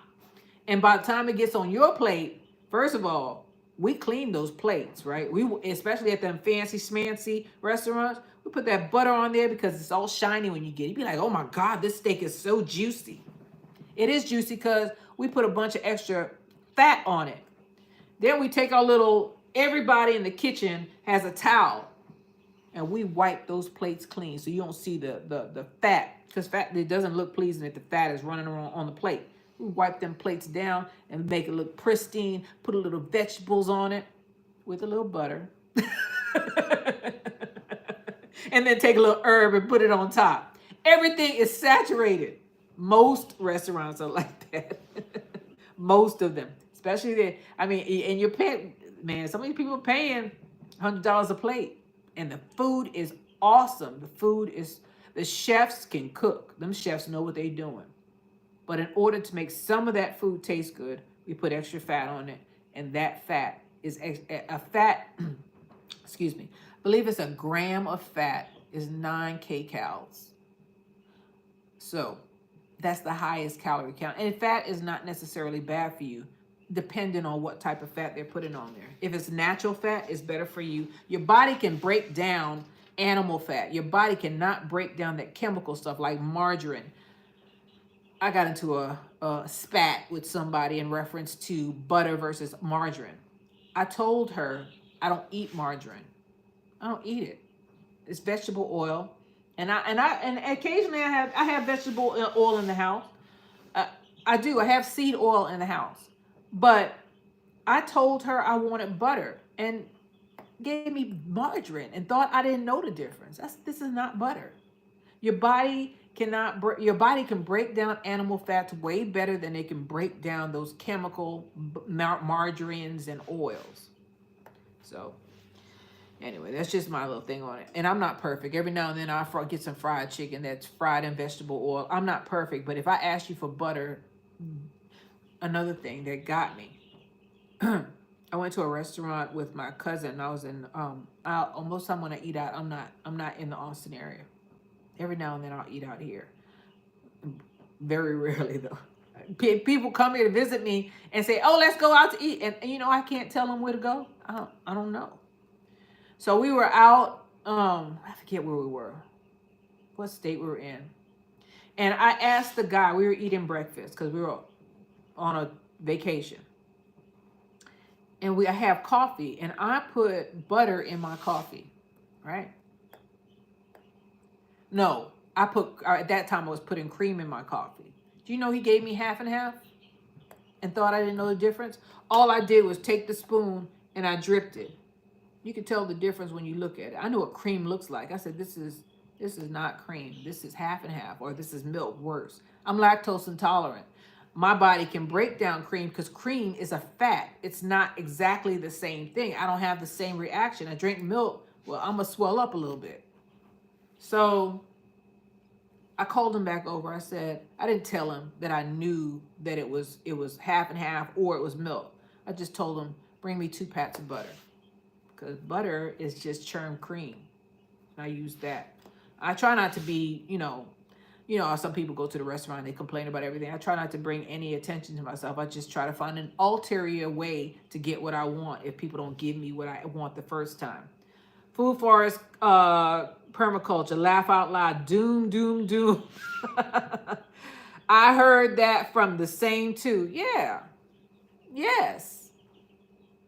And by the time it gets on your plate, first of all, we clean those plates, right? We, especially at them fancy schmancy restaurants, we put that butter on there because it's all shiny when you get it. You be like, oh my God, this steak is so juicy. It is juicy because we put a bunch of extra fat on it. Then we take our everybody in the kitchen has a towel and we wipe those plates clean so you don't see the fat, because fat, it doesn't look pleasing if the fat is running around on the plate. We wipe them plates down and make it look pristine, put a little vegetables on it with a little butter. And then take a little herb and put it on top. Everything is saturated. Most restaurants are like that. Most of them, especially and you're paying, man, some of these people are paying $100 a plate, and the food is awesome. The chefs can cook. Them chefs know what they're doing. But in order to make some of that food taste good, we put extra fat on it, and that fat is a fat. Excuse me. I believe it's a gram of fat is 9 kcals. So that's the highest calorie count. And fat is not necessarily bad for you, depending on what type of fat they're putting on there. If it's natural fat, it's better for you. Your body can break down animal fat. Your body cannot break down that chemical stuff like margarine. I got into a spat with somebody in reference to butter versus margarine. I told her I don't eat margarine. I don't eat it. It's vegetable oil. And occasionally I have vegetable oil in the house. I do. I have seed oil in the house. But I told her I wanted butter and gave me margarine and thought I didn't know the difference. This is not butter. Your body can break down animal fats way better than they can break down those chemical margarines and oils. So anyway, that's just my little thing on it. And I'm not perfect. Every now and then I get some fried chicken that's fried in vegetable oil. I'm not perfect, but if I ask you for butter, another thing that got me, I went to a restaurant with my cousin. I was in most time when I eat out, I'm not in the Austin area. Every now and then I'll eat out here. Very rarely though. People come here to visit me and say, "Oh, let's go out to eat," and I can't tell them where to go. I don't know. So we were out. I forget where we were, what state we were in, and I asked the guy. We were eating breakfast because we were on a vacation, and I have coffee, and I put butter in my coffee, right? No, at that time I was putting cream in my coffee. Do you know he gave me half and half and thought I didn't know the difference? All I did was take the spoon and I dripped it. You can tell the difference when you look at it. I know what cream looks like. I said, this is not cream. This is half and half, or this is milk, worse. I'm lactose intolerant. my body can break down cream because cream is a fat. It's not exactly the same thing. I don't have the same reaction. I drink milk, well, I'm going to swell up a little bit. So I called him back over. I said, I didn't tell him that I knew that it was half and half or it was milk. I just told him, bring me 2 pats of butter. Because butter is just churned cream. I use that. I try not to be, some people go to the restaurant and they complain about everything. I try not to bring any attention to myself. I just try to find an ulterior way to get what I want if people don't give me what I want the first time. Food forest permaculture, laugh out loud, doom, doom, doom. I heard that from the same two. Yeah. Yes.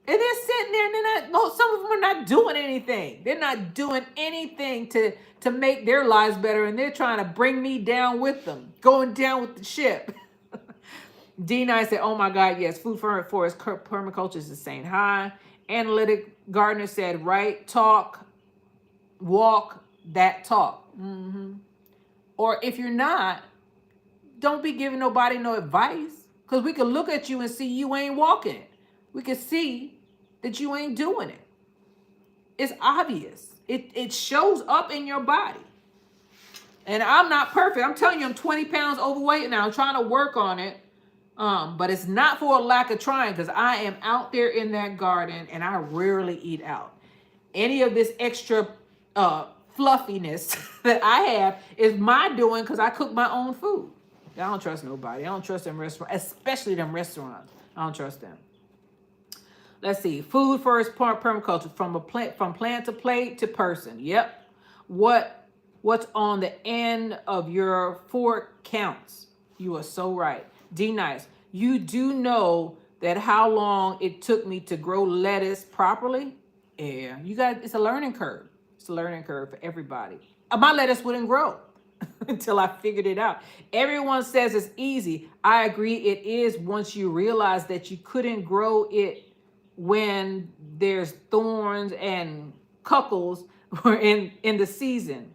And they're sitting there and they're not, some of them are not doing anything. They're not doing anything to make their lives better. And they're trying to bring me down with them, going down with the ship. D9 said, oh my God, yes, food forest permaculture is the same. Hi. Analytic Gardner said, right, talk, walk, that talk. Or if you're not, don't be giving nobody no advice. Because we can look at you and see you ain't walking it. We can see that you ain't doing it. It's obvious. It shows up in your body. And I'm not perfect. I'm telling you, I'm 20 pounds overweight now. I'm trying to work on it. But it's not for a lack of trying, because I am out there in that garden and I rarely eat out. Any of this extra fluffiness that I have is my doing because I cook my own food. I don't trust nobody. I don't trust them restaurants, especially them restaurants. I don't trust them. Let's see. Food first permaculture, from plant to plate to person. Yep. What's on the end of your fork counts. You are so right. D nice. You do know that how long it took me to grow lettuce properly? Yeah. It's a learning curve. It's a learning curve for everybody. My lettuce wouldn't grow until I figured it out. Everyone says it's easy. I agree it is once you realize that you couldn't grow it when there's thorns and cuckles in the season.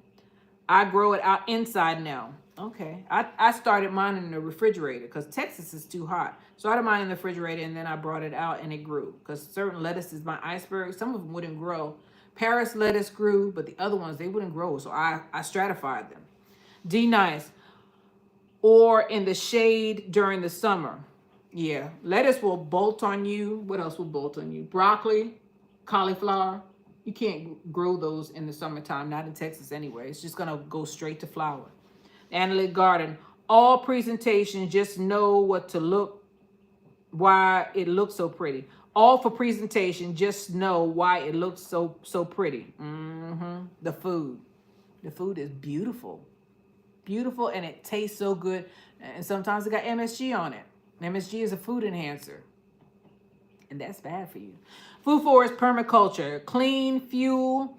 I grow it out inside now. Okay. I started mine in the refrigerator because Texas is too hot. So I started mine in the refrigerator and then I brought it out and it grew. Because certain lettuces, my iceberg, some of them wouldn't grow. Paris lettuce grew, but the other ones, they wouldn't grow. So I stratified them. D nice. Or in the shade during the summer. Yeah. Lettuce will bolt on you. What else will bolt on you? Broccoli, cauliflower. You can't grow those in the summertime, not in Texas anyway. It's just going to go straight to flower. Analytic garden. All presentations, just know what to look, why it looks so pretty. All for presentation, just know why it looks so pretty. The food. The food is beautiful. Beautiful, and it tastes so good. And sometimes it got MSG on it. MSG is a food enhancer. And that's bad for you. Food forest permaculture. Clean fuel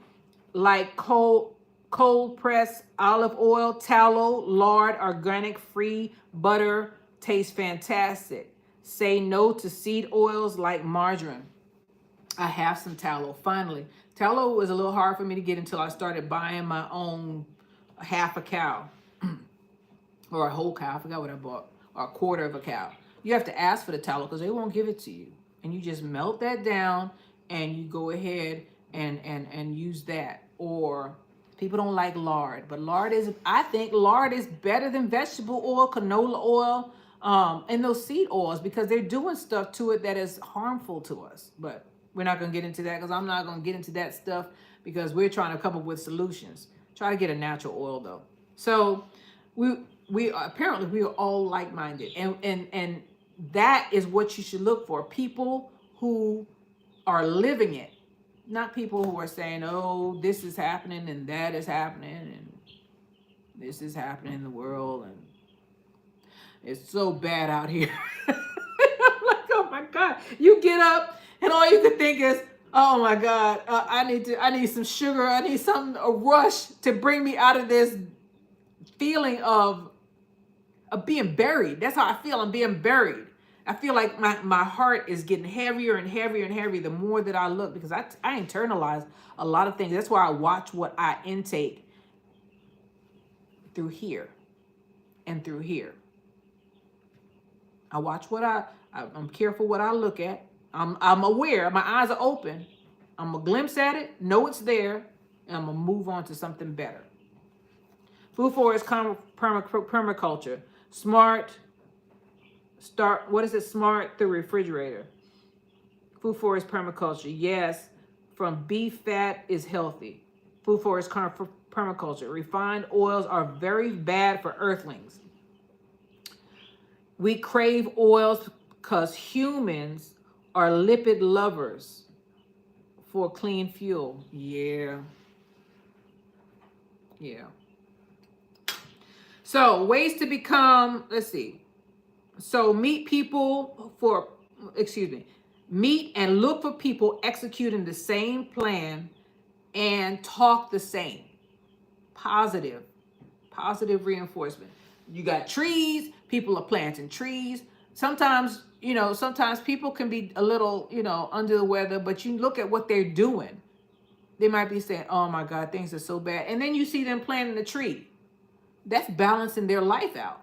like cold pressed olive oil, tallow, lard, organic, free, butter. Tastes fantastic. Say no to seed oils like margarine. I have some tallow, finally. Tallow was a little hard for me to get until I started buying my own half a cow. Or a whole cow. I forgot what I bought. Or a quarter of a cow. You have to ask for the tallow because they won't give it to you. And you just melt that down and you go ahead and use that. Or people don't like lard, but I think lard is better than vegetable oil, canola oil, and those seed oils, because they're doing stuff to it that is harmful to us. But we're not going to get into that, because I'm not going to get into that stuff, because we're trying to come up with solutions. Try to get a natural oil though. So we apparently we are all like-minded, and that is what you should look for. People who are living it, not people who are saying, oh, this is happening and that is happening and this is happening in the world and it's so bad out here. I'm like, oh my God. You get up and all you can think is, oh my God, I need some sugar. I need a rush to bring me out of this feeling of being buried. That's how I feel. I'm being buried. I feel like my heart is getting heavier and heavier and heavier the more that I look, because I internalize a lot of things. That's why I watch what I intake through here and through here. I watch I'm careful what I look at. I'm aware. My eyes are open. I'm gonna glimpse at it, know it's there, and I'm gonna move on to something better. Food forest permaculture. What is it? Smart the refrigerator. Food forest permaculture. Yes, from beef fat is healthy. Food forest permaculture. Refined oils are very bad for earthlings. We crave oils because humans are lipid lovers for clean fuel. Yeah. Yeah. So ways to become, let's see. So meet and look for people executing the same plan and talk the same. Positive reinforcement. You got trees, people are planting trees. Sometimes people can be a little, under the weather, but you look at what they're doing. They might be saying, oh my God, things are so bad. And then you see them planting a tree. That's balancing their life out.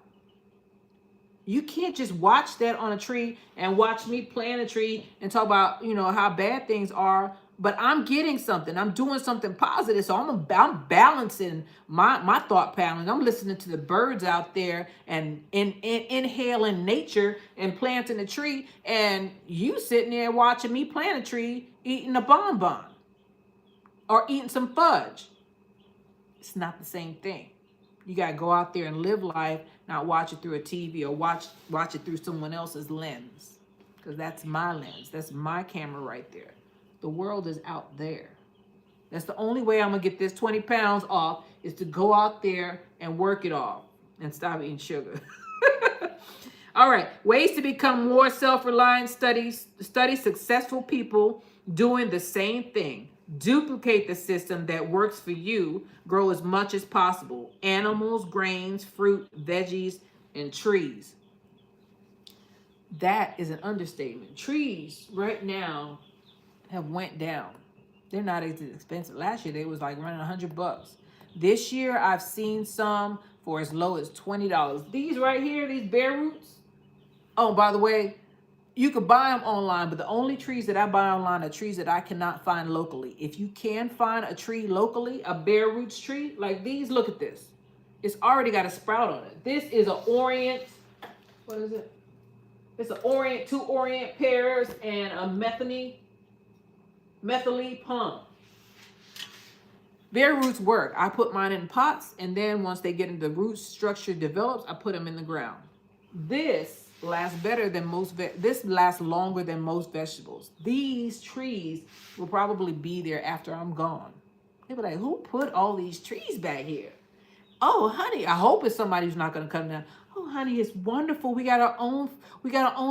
You can't just watch that on a tree and watch me plant a tree and talk about, how bad things are. But I'm getting something. I'm doing something positive. So I'm balancing my thought patterns. I'm listening to the birds out there and inhaling nature and planting a tree. And you sitting there watching me plant a tree, eating a bonbon or eating some fudge. It's not the same thing. You got to go out there and live life, not watch it through a TV or watch it through someone else's lens. Because that's my lens. That's my camera right there. The world is out there. That's the only way I'm going to get this 20 pounds off is to go out there and work it off and stop eating sugar. All right. Ways to become more self-reliant. Study successful people doing the same thing. Duplicate the system that works for you. Grow as much as possible. Animals, grains, fruit, veggies, and trees. That is an understatement. Trees right now have went down. They're not as expensive. Last year they was like running $100. This year I've seen some for as low as $20. These right here, these bare roots. Oh, by the way, you could buy them online, but the only trees that I buy online are trees that I cannot find locally. If you can find a tree locally, a bare roots tree, like these, look at this. It's already got a sprout on it. This is an Orient, what is it? It's an Orient, 2 Orient pears and a methylene plum. Bare roots work. I put mine in pots, and then once they get into the root structure develops, I put them in the ground. This lasts better than this lasts longer than most vegetables. These trees will probably be there after I'm gone. They'll be like, who put all these trees back here? Oh, honey, I hope it's somebody who's not going to come down. Oh, honey, it's wonderful. We got our own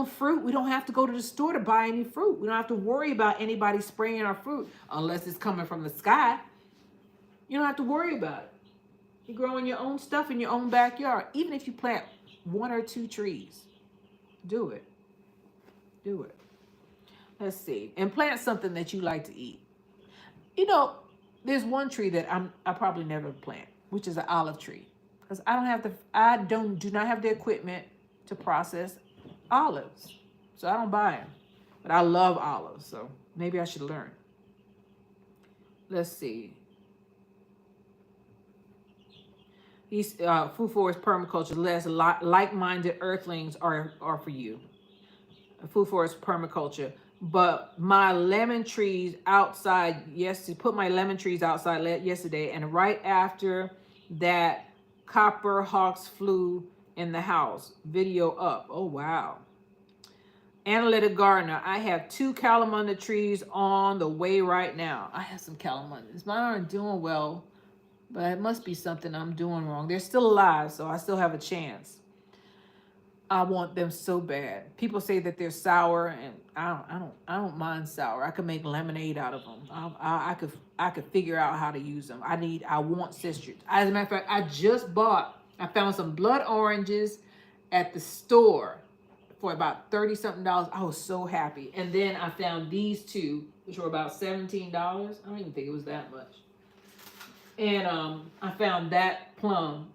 fruit. We don't have to go to the store to buy any fruit. We don't have to worry about anybody spraying our fruit unless it's coming from the sky. You don't have to worry about it. You're growing your own stuff in your own backyard. Even if you plant 1 or 2 trees. Do it. Let's see. And plant something that you like to eat. There's one tree that I probably never plant, which is an olive tree. Because I do not have the equipment to process olives. So I don't buy them. But I love olives, so maybe I should learn. Let's see. These food forest permaculture, less like-minded earthlings are for you. Food forest permaculture. But my lemon trees outside put my lemon trees outside yesterday, and right after that, copper hawks flew in the house. Video up. Oh wow. Analytic gardener. I have 2 calamunda trees on the way right now. I have some calamundas. Mine aren't doing well. But it must be something I'm doing wrong. They're still alive, so I still have a chance. I want them so bad. People say that they're sour, and I don't mind sour. I could make lemonade out of them. I could figure out how to use them. I want citrus. As a matter of fact, I found some blood oranges at the store for about $30-something. I was so happy. And then I found these 2, which were about $17. I don't even think it was that much. And I found that plum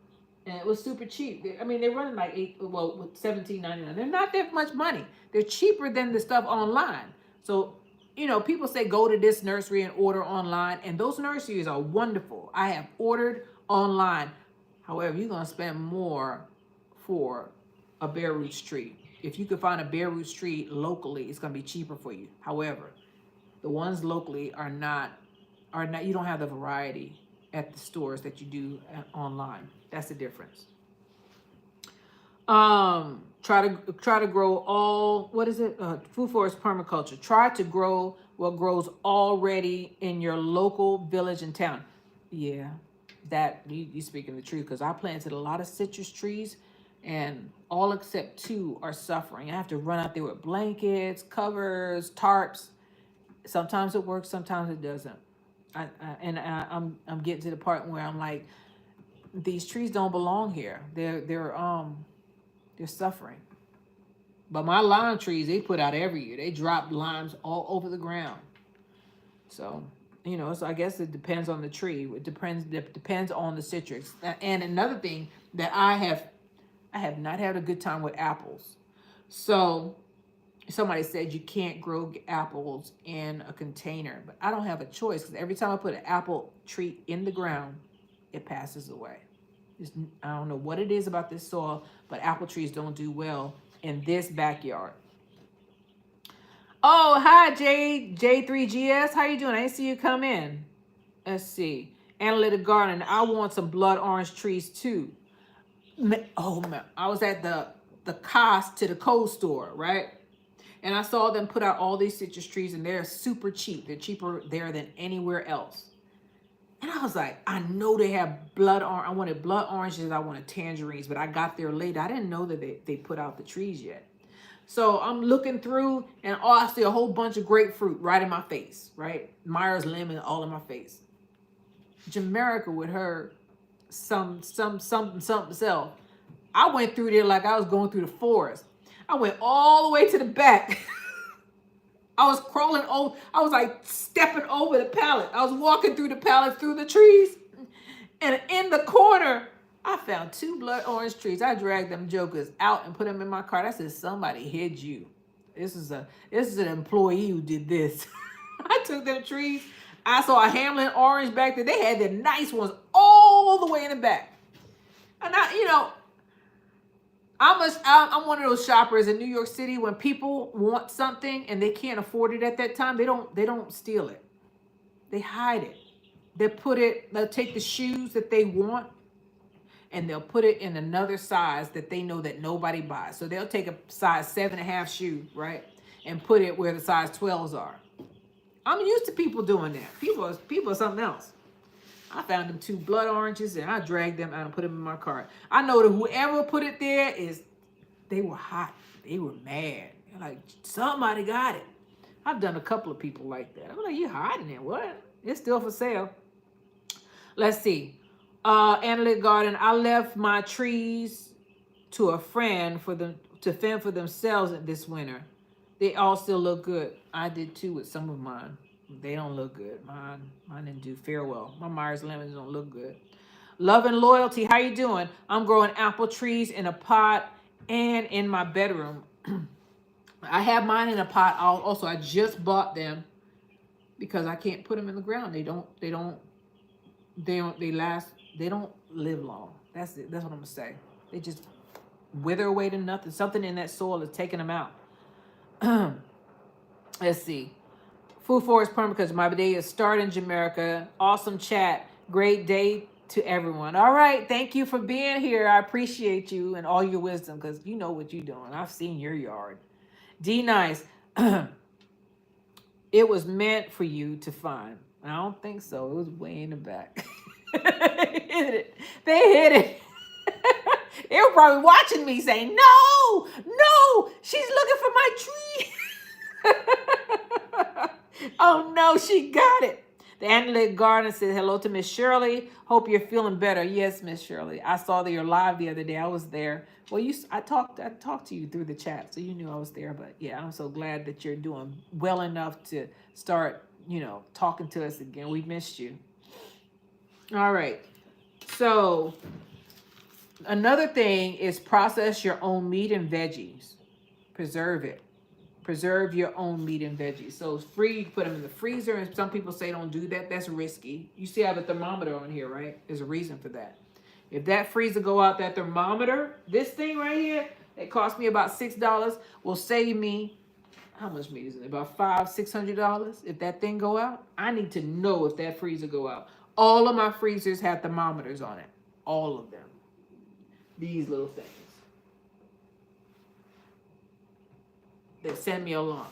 and it was super cheap. I mean, they're running like $17.99. They're not that much money. They're cheaper than the stuff online. So, people say go to this nursery and order online, and those nurseries are wonderful. I have ordered online. However, you're gonna spend more for a bare roots tree. If you can find a bare roots tree locally, it's gonna be cheaper for you. However, the ones locally are not. You don't have the variety at the stores that you do online. That's the difference. Try to grow all, what is it? Food forest permaculture. Try to grow what grows already in your local village and town. Yeah, that you speaking the truth, because I planted a lot of citrus trees, and all except two are suffering. I have to run out there with blankets, covers, tarps. Sometimes it works, sometimes it doesn't. I'm getting to the part where I'm like, these trees don't belong here. They're suffering. But my lime trees, they put out every year. They drop limes all over the ground. So, so I guess it depends on the tree. It depends on the citrus. And another thing that I have not had a good time with apples. So somebody said you can't grow apples in a container, but I don't have a choice, because every time I put an apple tree in the ground, it passes away. I don't know what it is about this soil, but apple trees don't do well in this backyard. Oh, hi, J3GS. How you doing? I didn't see you come in. Let's see. Analytic garden. I want some blood orange trees too. Oh man, I was at the cost to the cold store, right? And I saw them put out all these citrus trees, and they're super cheap. They're cheaper there than anywhere else. And I was like, I know they have blood orange. I wanted blood oranges. I wanted tangerines, but I got there late. I didn't know that they put out the trees yet. So I'm looking through, and I see a whole bunch of grapefruit right in my face, right? Myers lemon all in my face. Jamerica with her something self. I went through there like I was going through the forest. I went all the way to the back. I was crawling over. I was like stepping over the pallet. I was walking through the pallet, through the trees. And in the corner, I found two blood orange trees. I dragged them jokers out and put them in my cart. I said, somebody hid you. This is an employee who did this. I took them trees. I saw a Hamlin orange back there. They had the nice ones all the way in the back. And I'm one of those shoppers in New York City. When people want something and they can't afford it at that time, they don't steal it. They hide it. They'll take the shoes that they want, and they'll put it in another size that they know that nobody buys. So they'll take a size 7.5 shoe, right, and put it where the size 12s are. I'm used to people doing that. People are something else. I found them two blood oranges, and I dragged them out and put them in my cart. I know that whoever put it there they were hot. They were mad. They're like, somebody got it. I've done a couple of people like that. I'm like, you hiding it? What? It's still for sale. Let's see. Analytic garden. I left my trees to a friend for them to fend for themselves this winter. They all still look good. I did too with some of mine. They don't look good. Mine didn't do fair well. My Myers lemons don't look good. Love and loyalty. How you doing? I'm growing apple trees in a pot and in my bedroom. I have mine in a pot. I just bought them because I can't put them in the ground. They don't live long. That's it. That's what I'm gonna say. They just wither away to nothing. Something in that soil is taking them out. Let's see. Food Forest Permaculture. My day is starting, Jamerica. Awesome chat. Great day to everyone. All right. Thank you for being here. I appreciate you and all your wisdom, because you know what you're doing. I've seen your yard. D Nice. It was meant for you to find. I don't think so. It was way in the back. They hit it. They were probably watching me saying, no, she's looking for my tree. Oh no, she got it. The Analytic Garden said hello to Miss Shirley. Hope you're feeling better. Yes, Miss Shirley. I saw that you're live the other day. I was there. Well, I talked to you through the chat, so you knew I was there. But yeah, I'm so glad that you're doing well enough to start, talking to us again. We missed you. All right. So Another thing is process your own meat and veggies. Preserve it. Preserve your own meat and veggies. So it's free. You put them in the freezer, and some people say don't do that. That's risky. You see I have a thermometer on here, right? There's a reason for that. If that freezer go out, that thermometer, this thing right here, it cost me about $6, will save me, how much meat is it? About $500-600. If that thing go out, I need to know if that freezer go out. All of my freezers have thermometers on it. All of them. These little things. They send me an alarm.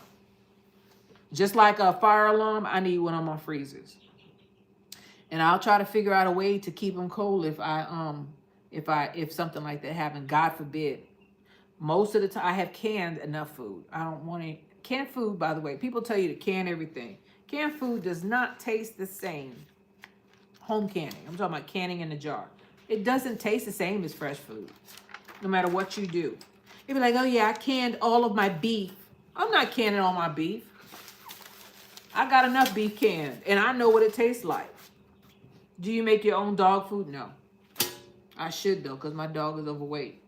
Just like a fire alarm, I need one on my freezers. And I'll try to figure out a way to keep them cold if something like that happens. God forbid. Most of the time, I have canned enough food. I don't want any canned food. By the way, people tell you to can everything. Canned food does not taste the same. Home canning. I'm talking about canning in a jar. It doesn't taste the same as fresh food, no matter what you do. You'll be like, oh yeah, I canned all of my beef. I'm not canning all my beef. I got enough beef canned, and I know what it tastes like. Do you make your own dog food? No. I should though, because my dog is overweight.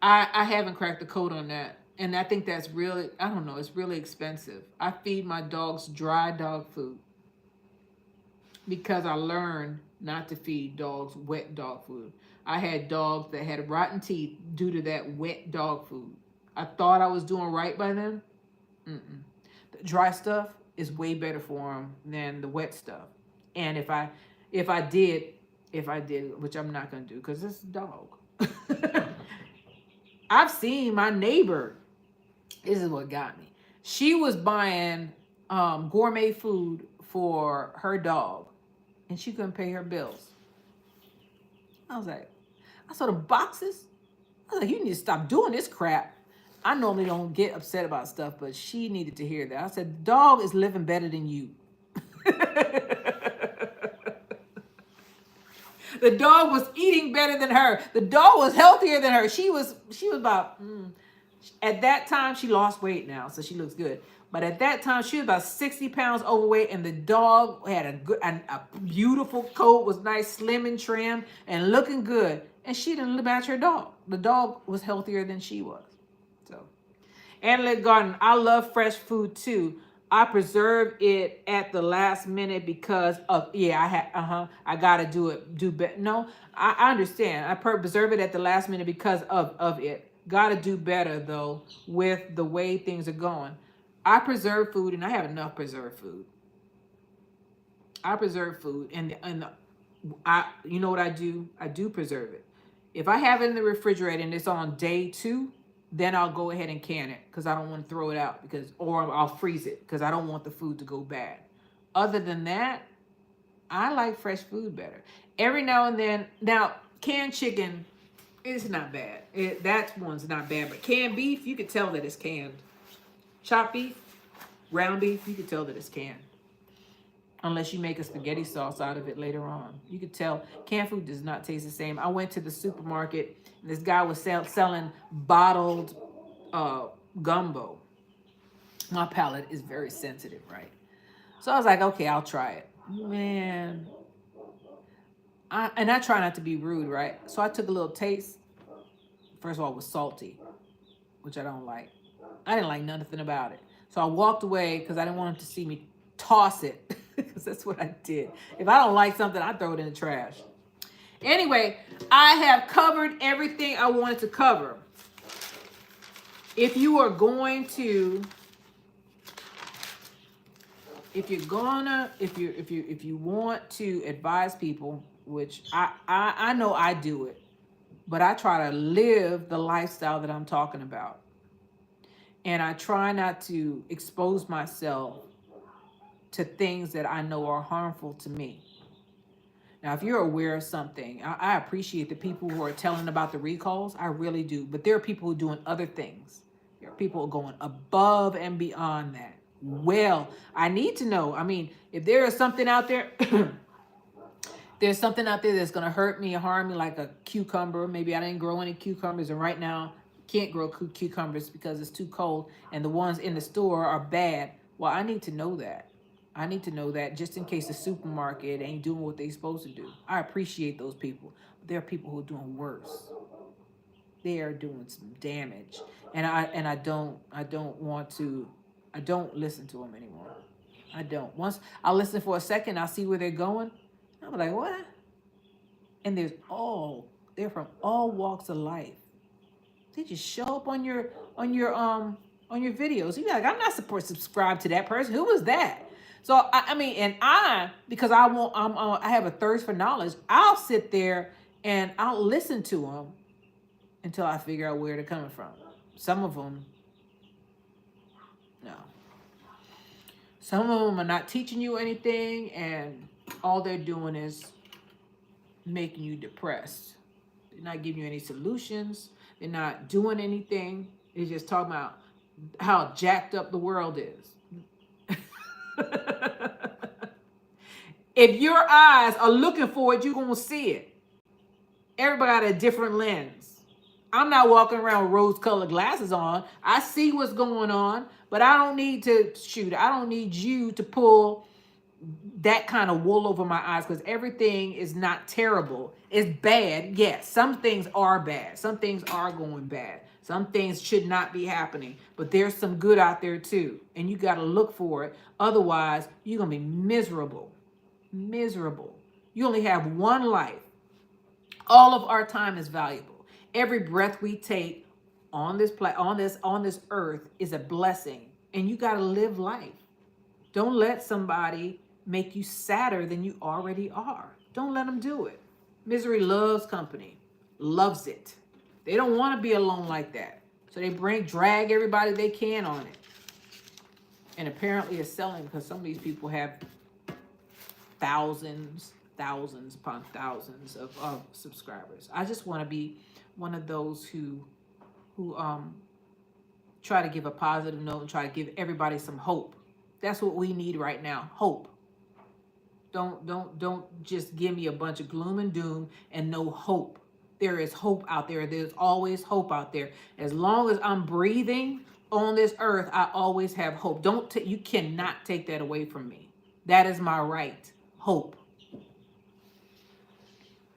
I haven't cracked the code on that. And I think that's really, I don't know, it's really expensive. I feed my dogs dry dog food because I learned not to feed dogs wet dog food. I had dogs that had rotten teeth due to that wet dog food. I thought I was doing right by them. Mm-mm. The dry stuff is way better for them than the wet stuff. And if I did, which I'm not gonna do because it's a dog. I've seen my neighbor. This is what got me. She was buying gourmet food for her dog, and she couldn't pay her bills. I was like, I saw the boxes. I was like, you need to stop doing this crap. I normally don't get upset about stuff, but she needed to hear that. I said, the dog is living better than you. The dog was eating better than her. The dog was healthier than her. She was about, at that time, she lost weight now, so she looks good. But at that time, she was about 60 pounds overweight, and the dog had a beautiful coat, was nice, slim and trim, and looking good. And she didn't match her dog. The dog was healthier than she was. So, Annalette Garden, I love fresh food too. I preserve it at the last minute because of, I gotta do better. No, I understand. I preserve it at the last minute because of it. Gotta do better though with the way things are going. I preserve food, and I have enough preserved food. I preserve food, and you know what I do? I do preserve it. If I have it in the refrigerator and it's on day 2, then I'll go ahead and can it because I don't want to throw it out or I'll freeze it because I don't want the food to go bad. Other than that, I like fresh food better. Every now and then, now canned chicken is not bad. That one's not bad, but canned beef, you could tell that it's canned. Chopped beef, ground beef, you could tell that it's canned. Unless you make a spaghetti sauce out of it later on. You could tell canned food does not taste the same. I went to the supermarket, and this guy was selling bottled gumbo. My palate is very sensitive, right? So I was like, okay, I'll try it. Man. I try not to be rude, right? So I took a little taste. First of all, it was salty, which I don't like. I didn't like nothing about it. So I walked away because I didn't want him to see me toss it. Because that's what I did. If I don't like something, I throw it in the trash. Anyway, I have covered everything I wanted to cover. If you are going to, if you want to advise people, which I know I do it, but I try to live the lifestyle that I'm talking about. And I try not to expose myself to things that I know are harmful to me. Now, if you're aware of something, I appreciate the people who are telling about the recalls. I really do. But there are people who are doing other things. There are people who are going above and beyond that. Well, I need to know. I mean, if there is something out there, there's something out there that's going to hurt me or harm me, like a cucumber. Maybe I didn't grow any cucumbers, and right now can't grow cucumbers because it's too cold, and the ones in the store are bad. Well, I need to know that. I need to know that just in case the supermarket ain't doing what they supposed to do. I appreciate those people. But there are people who are doing worse. They are doing some damage. And I don't listen to them anymore. I don't. Once I listen for a second, I'll see where they're going. I'm like, what? And they're from all walks of life. They just show up on your on your videos. You're like, I'm not supposed to subscribe to that person. Who was that? So I mean, and because I have a thirst for knowledge. I'll sit there and I'll listen to them until I figure out where they're coming from. Some of them, no. Some of them are not teaching you anything, and all they're doing is making you depressed. They're not giving you any solutions. They're not doing anything. They're just talking about how jacked up the world is. If your eyes are looking for it, you're going to see it. Everybody got a different lens. I'm not walking around with rose-colored glasses on. I see what's going on, but I don't need I don't need you to pull that kind of wool over my eyes, because everything is not terrible. It's bad. Yes, some things are bad. Some things are going bad. Some things should not be happening, but there's some good out there too. And you got to look for it. Otherwise, you're going to be miserable. Miserable. You only have one life. All of our time is valuable. Every breath we take on this earth is a blessing, and you got to live life. Don't let somebody make you sadder than you already are. Don't let them do it. Misery loves company, loves it. They don't want to be alone like that. So they drag everybody they can on it. And apparently it's selling, because some of these people have thousands upon thousands of subscribers. I just want to be one of those who try to give a positive note and try to give everybody some hope. That's what we need right now. Hope. Don't just give me a bunch of gloom and doom and no hope. There is hope out there. There's always hope out there. As long as I'm breathing on this earth, I always have hope. You cannot take that away from me. That is my right. Hope.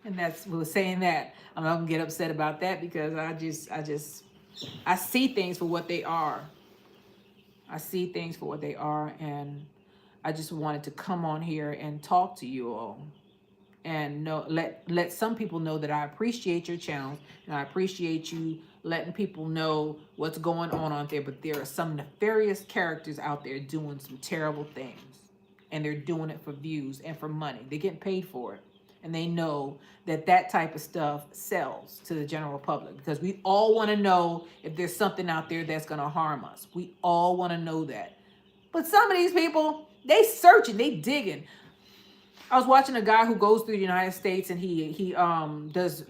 And we're saying that. I'm not gonna get upset about that, because I see things for what they are. I see things for what they are, and I just wanted to come on here and talk to you all, and let some people know that I appreciate your channel, and I appreciate you letting people know what's going on out there. But there are some nefarious characters out there doing some terrible things, and they're doing it for views and for money. They're getting paid for it, and they know that type of stuff sells to the general public, because we all want to know if there's something out there that's going to harm us. We all want to know that. But some of these people, they searching, they digging. I was watching a guy who goes through the United States, and he does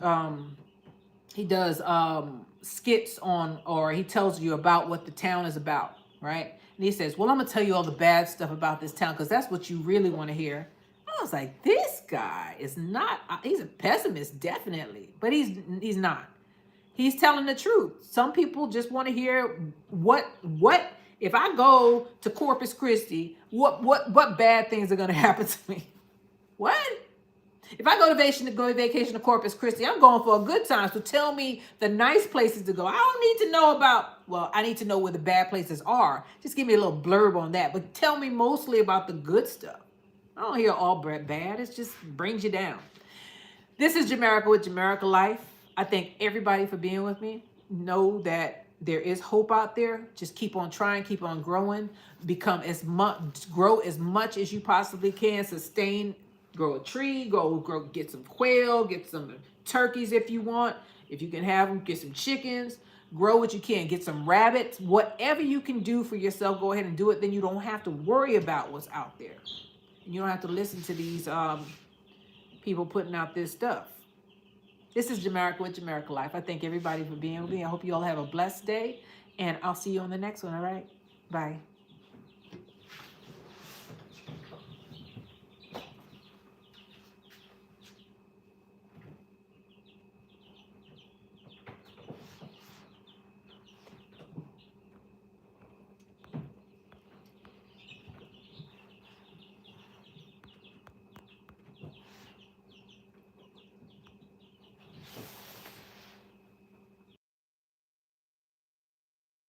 skits on, or he tells you about what the town is about, right? And he says, well, I'm gonna tell you all the bad stuff about this town, because that's what you really want to hear. I was like, this guy is not, he's a pessimist, definitely, but he's not. He's telling the truth. Some people just want to hear what if I go to Corpus Christi, what bad things are going to happen to me? What? If I go to vacation to Corpus Christi, I'm going for a good time. So tell me the nice places to go. I don't need to know I need to know where the bad places are. Just give me a little blurb on that. But tell me mostly about the good stuff. I don't hear all bad. It just brings you down. This is Jamerica with Jamericalife. I thank everybody for being with me. Know that there is hope out there. Just keep on trying, keep on growing. Grow as much as you possibly can. Sustain. Grow a tree. Get some quail. Get some turkeys if you want. If you can have them, get some chickens. Grow what you can. Get some rabbits. Whatever you can do for yourself, go ahead and do it. Then you don't have to worry about what's out there. You don't have to listen to these people putting out this stuff. This is Jamerica with Jamericalife. I thank everybody for being with me. I hope you all have a blessed day, and I'll see you on the next one, all right? Bye.